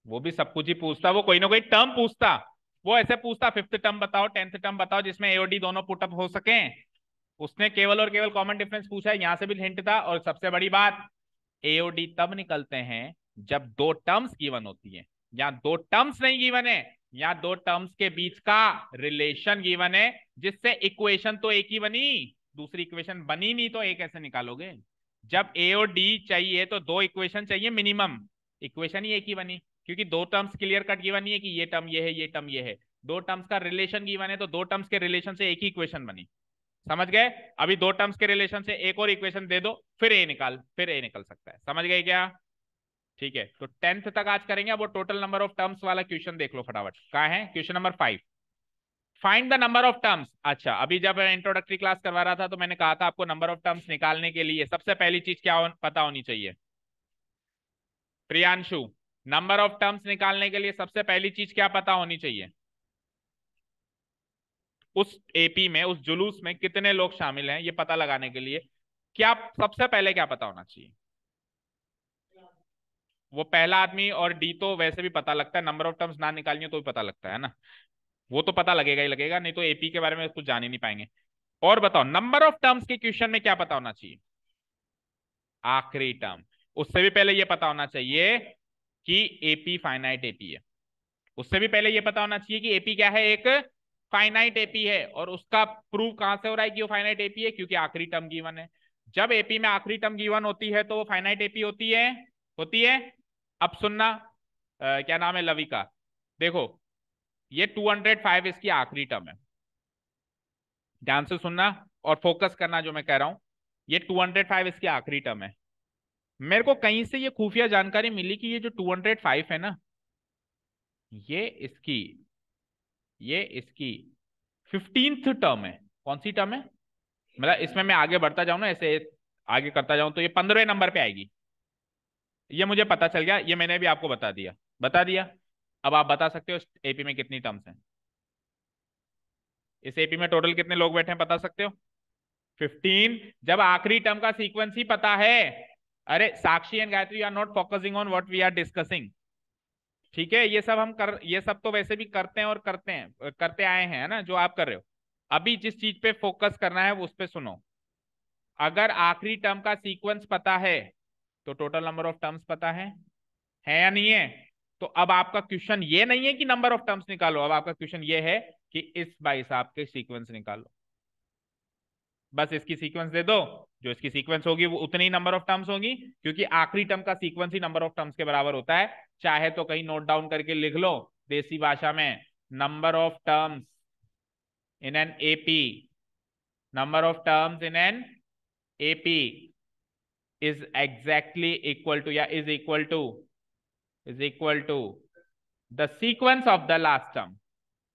वो भी सब कुछ ही पूछता, वो कोई ना कोई टर्म पूछता। वो ऐसे पूछता फिफ्थ टर्म बताओ, टेंथ टर्म बताओ जिसमें ए और डी दोनों पुटअप हो सके। उसने केवल और केवल कॉमन डिफरेंस पूछा है, यहां से भी हिंट था। और सबसे बड़ी बात, ए और डी तब निकलते हैं जब दो टर्म्स गिवन होती है। यहाँ दो टर्म्स नहीं गिवन है, यहाँ दो टर्म्स के बीच का रिलेशन गिवन है, जिससे इक्वेशन तो एक ही बनी, दूसरी इक्वेशन बनी नहीं तो एक कैसे निकालोगे। जब ए और डी चाहिए तो दो इक्वेशन चाहिए मिनिमम, इक्वेशन ही एक ही बनी, क्योंकि दो टर्म्स क्लियर कट गिवन नहीं है कि ये टर्म ये है ये टर्म ये है। दो टर्म्स का रिलेशन गिवन है तो दो टर्म्स के रिलेशन से एक ही इक्वेशन बनी। समझ गए। अभी दो टर्म्स के रिलेशन से एक और इक्वेशन दे दो, फिर ए निकल सकता है। समझ गए क्या। ठीक है, तो टेंथ तक आज करेंगे। अब वो टोटल नंबर ऑफ टर्म्स वाला क्वेश्चन देख लो फटाफट, कहाँ है question number 5। Find the number of terms. अच्छा, अभी जब इंट्रोडक्टरी क्लास करवा रहा था तो मैंने कहा था आपको नंबर ऑफ टर्म्स निकालने के लिए सबसे पहली चीज क्या पता होनी चाहिए। प्रियांशु, नंबर ऑफ टर्म्स निकालने के लिए सबसे पहली चीज क्या पता होनी चाहिए। उस एपी में, उस जुलूस में कितने लोग शामिल हैं ये पता लगाने के लिए क्या सबसे पहले क्या पता होना चाहिए। वो पहला आदमी और डी तो वैसे भी पता लगता है, नंबर ऑफ टर्म्स ना निकालनी हो तो भी पता लगता है ना। वो तो पता लगेगा ही लगेगा, नहीं तो एपी के बारे में कुछ जान ही नहीं पाएंगे। और बताओ नंबर ऑफ टर्म्स के क्वेश्चन में क्या पता होना चाहिए। आखिरी टर्म। उससे भी पहले ये पता होना चाहिए कि एपी फाइनाइट एपी है। उससे भी पहले ये पता होना चाहिए कि एपी क्या है, एक फाइनाइट एपी है। और उसका प्रूव कहां से हो रहा है कि वो फाइनाइट एपी है, क्योंकि आखिरी टर्म गिवन है। जब एपी में आखिरी टर्म गिवन होती है तो वो फाइनाइट एपी होती है। होती है। अब सुनना, क्या नाम है लविका, देखो ये 205 इसकी आखिरी टर्म है। ध्यान से सुनना और फोकस करना जो मैं कह रहा हूं। ये 205 इसकी आखिरी टर्म है। मेरे को कहीं से ये खुफिया जानकारी मिली कि ये जो 205 है ना, ये इसकी ये इसकी 15th टर्म है। कौन सी टर्म है, मतलब इसमें मैं आगे बढ़ता जाऊं ना ऐसे, आगे करता जाऊं तो ये 15वें नंबर पे आएगी। ये मुझे पता चल गया, ये मैंने भी आपको बता दिया। अब आप बता सकते हो इस एपी में कितनी टर्म्स हैं। इस एपी में टोटल कितने लोग बैठे हैं बता सकते हो। 15। जब आखिरी टर्म का सीक्वेंस ही पता है। अरे Sakshi and Gayatri are not focusing on what we are discussing. ठीक है, ये सब तो वैसे भी करते हैं और करते आए हैं, है ना जो आप कर रहे हो। अभी जिस चीज पे फोकस करना है वो उस पे सुनो। अगर आखिरी टर्म का सीक्वेंस पता है तो टोटल नंबर ऑफ टर्म्स पता है या नहीं है। तो अब आपका क्वेश्चन ये नहीं है कि नंबर ऑफ टर्म्स निकालो, अब आपका क्वेश्चन ये है कि इस भाई साहब के सीक्वेंस निकालो। बस इसकी सीक्वेंस दे दो, जो इसकी सीक्वेंस होगी वो उतनी ही नंबर ऑफ टर्म्स होगी, क्योंकि आखिरी टर्म का sequence he number of terms के बराबर होता है। चाहे तो कहीं नोट डाउन करके लिख लो देसी भाषा में, number of terms in an AP, number of terms in an AP is exactly equal to या is equal to the sequence of the last term.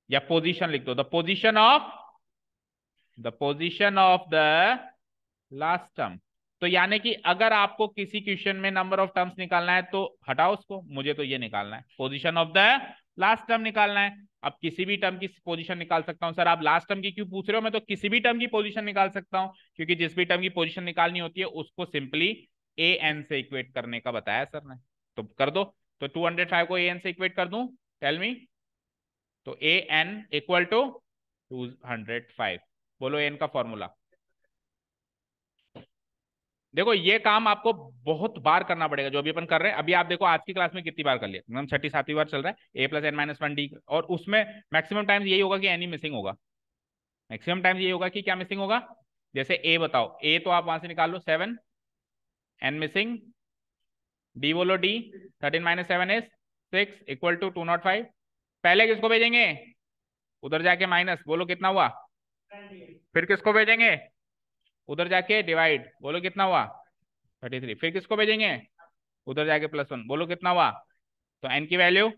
या पोजीशन लिख दो, the position of the last term. तो यानी कि अगर आपको किसी क्वेश्चन में नंबर ऑफ टर्म्स निकालना है तो हटाओ उसको, मुझे तो ये निकालना है, position of the last term निकालना है। अब किसी भी टर्म की पोजीशन निकाल सकता हूं। सर आप लास्ट टर्म की क्यों पूछ रहे हो, मैं तो किसी भी टर्म की पोजीशन निकाल सकता हूं, क्योंकि जिस भी टर्म की पोजीशन निकालनी होती है उसको सिंपली ए एन से इक्वेट करने का बताया सर ने। तो कर दो। तो 205 को ए एन से इक्वेट कर दूं, टेल मी। तो ए एन इक्वल टू 205। बोलो एन का फॉर्मूला। देखो ये काम आपको बहुत बार करना पड़ेगा जो अभी अपन कर रहे हैं। अभी आप देखो आज की क्लास में कितनी बार कर लिया, एकदम छठी सातवीं बार चल रहा है a+n-1d। और उसमें मैक्सिमम टाइम्स यही होगा कि एन ही मिसिंग होगा। मैक्सिमम टाइम्स यही होगा कि क्या मिसिंग होगा। जैसे ए बताओ, ए तो आप वहां से निकाल लो 7, एन मिसिंग, डी बोलो डी, 13 - 7 इज 6 इक्वल टू 205। पहले किसको भेजेंगे, उधर जाके माइनस, बोलो कितना हुआ। फिर किसको भेजेंगे, उधर जाके डिवाइड, बोलो कितना हुआ। 33। फिर किसको भेजेंगे, उधर जाके +1, बोलो कितना हुआ। तो एन की वैल्यू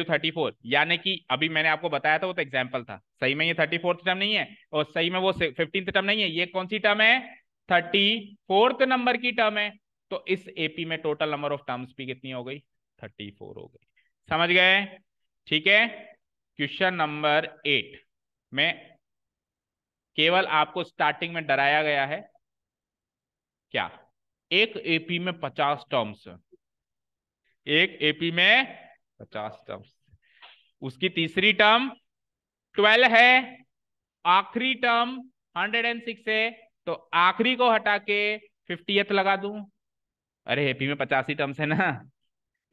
34, यानी कि अभी मैंने आपको बताया था, वो तो एग्जाम्पल था, सही में ये 34th टर्म नहीं है और सही में वो 15th टर्म नहीं है, ये कौन सी टर्म है, 34th नंबर की टर्म है। तो इस एपी में टोटल नंबर ऑफ टर्म्स भी कितनी हो गई, 34 हो गई। समझ गए, ठीक है। क्वेश्चन नंबर 8 में केवल आपको स्टार्टिंग में डराया गया है, क्या, एक एपी में 50 टर्म्स, एक एपी में 50 टर्म्स, उसकी तीसरी टर्म 12 है, आखिरी टर्म 106 है, तो आखिरी को हटा के 50th लगा दूं। अरे एपी में 85 टर्म्स है ना,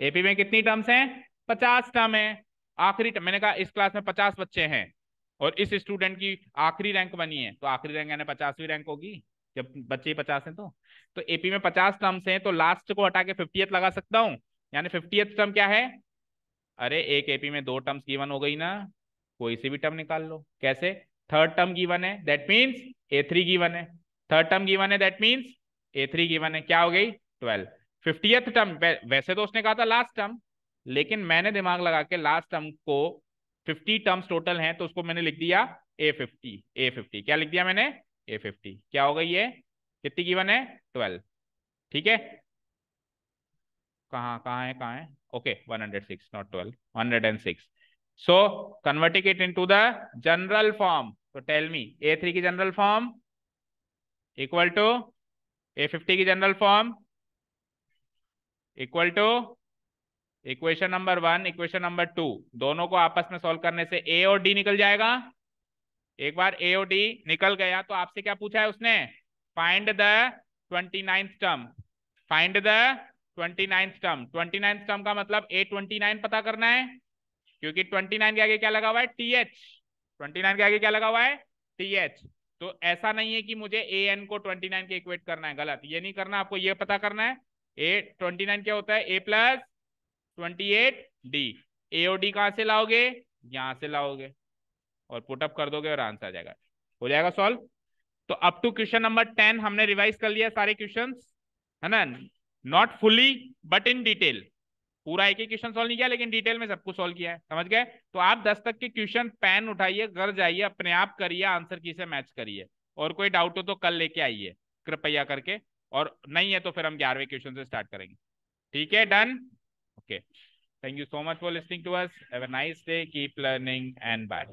एपी में कितनी टर्म्स हैं, 50 टर्म है। आखिरी टर्म, मैंने कहा इस क्लास में 50 बच्चे हैं और इस स्टूडेंट की आखिरी रैंक बनी है, तो आखिरी रैंक यानी 50वीं रैंक होगी, जब बच्चे 50 हैं तो एपी में 50 टर्म्स हैं, तो लास्ट को हटा के 50th लगा सकता हूं, यानी 50th टर्म क्या है। अरे एक एपी में 2 टर्म्स गिवन हो गई ना, कोई सी भी टर्म निकाल लो। कैसे, थर्ड टर्म गिवन है दैट मीन्स A3 गिवन है, थर्ड टर्म गिवन है दैट मीन्स A3 गिवन है, क्या हो गई 12। 50th टर्म, वैसे तो उसने कहा था लास्ट टर्म, लेकिन मैंने दिमाग लगा के लास्ट टर्म को, 50 टर्म्स टोटल हैं तो उसको मैंने लिख दिया A50, क्या लिख दिया मैंने, A50, क्या हो गई ये, कितनी गिवन है 12, ठीक है। कहाँ है okay 106 not 12, 106। So converting it into the general form, तो टेल मी A3 की general form equal to A50 की general form equal to equation number 1 equation number 2, दोनों को आपस में सॉल्व करने से A और D निकल जाएगा। एक बार A और D निकल गया तो आपसे क्या पूछा है उसने, find the 29th term, find the 29th term. 29th term का मतलब A29 पता करना है, क्योंकि 29 के आगे क्या लगा हुआ है, TH, 29 के आगे क्या लगा हुआ है, TH। तो ऐसा नहीं है कि मुझे AN को 29 के इक्वेट करना है, गलत, ये नहीं करना, आपको ये पता करना है A29 क्या होता है, A+28D। A और D कहां से लाओगे, यहां से लाओगे और पुटअप कर दोगे और आंसर आ जाएगा, हो जाएगा सॉल्व। तो अप टू क्वेश्चन नंबर 10 हमने रिवाइज कर लिया सारे क्वेश्चंस, है ना, not fully but in detail, पूरा एक ही क्वेश्चन सॉल्व नहीं किया लेकिन डिटेल में सब कुछ सॉल्व किया है, समझ गए। तो आप 10 तक के क्वेश्चन पेन उठाइए, घर जाइए, अपने आप करिए, आंसर की से मैच करिए, और कोई डाउट हो तो कल लेके आइए कृपया करके, और नहीं है तो फिर हम 11वें क्वेश्चन से स्टार्ट करेंगे, ठीक है, done, okay. Thank you so much for listening to us, have a nice day, keep learning and bye.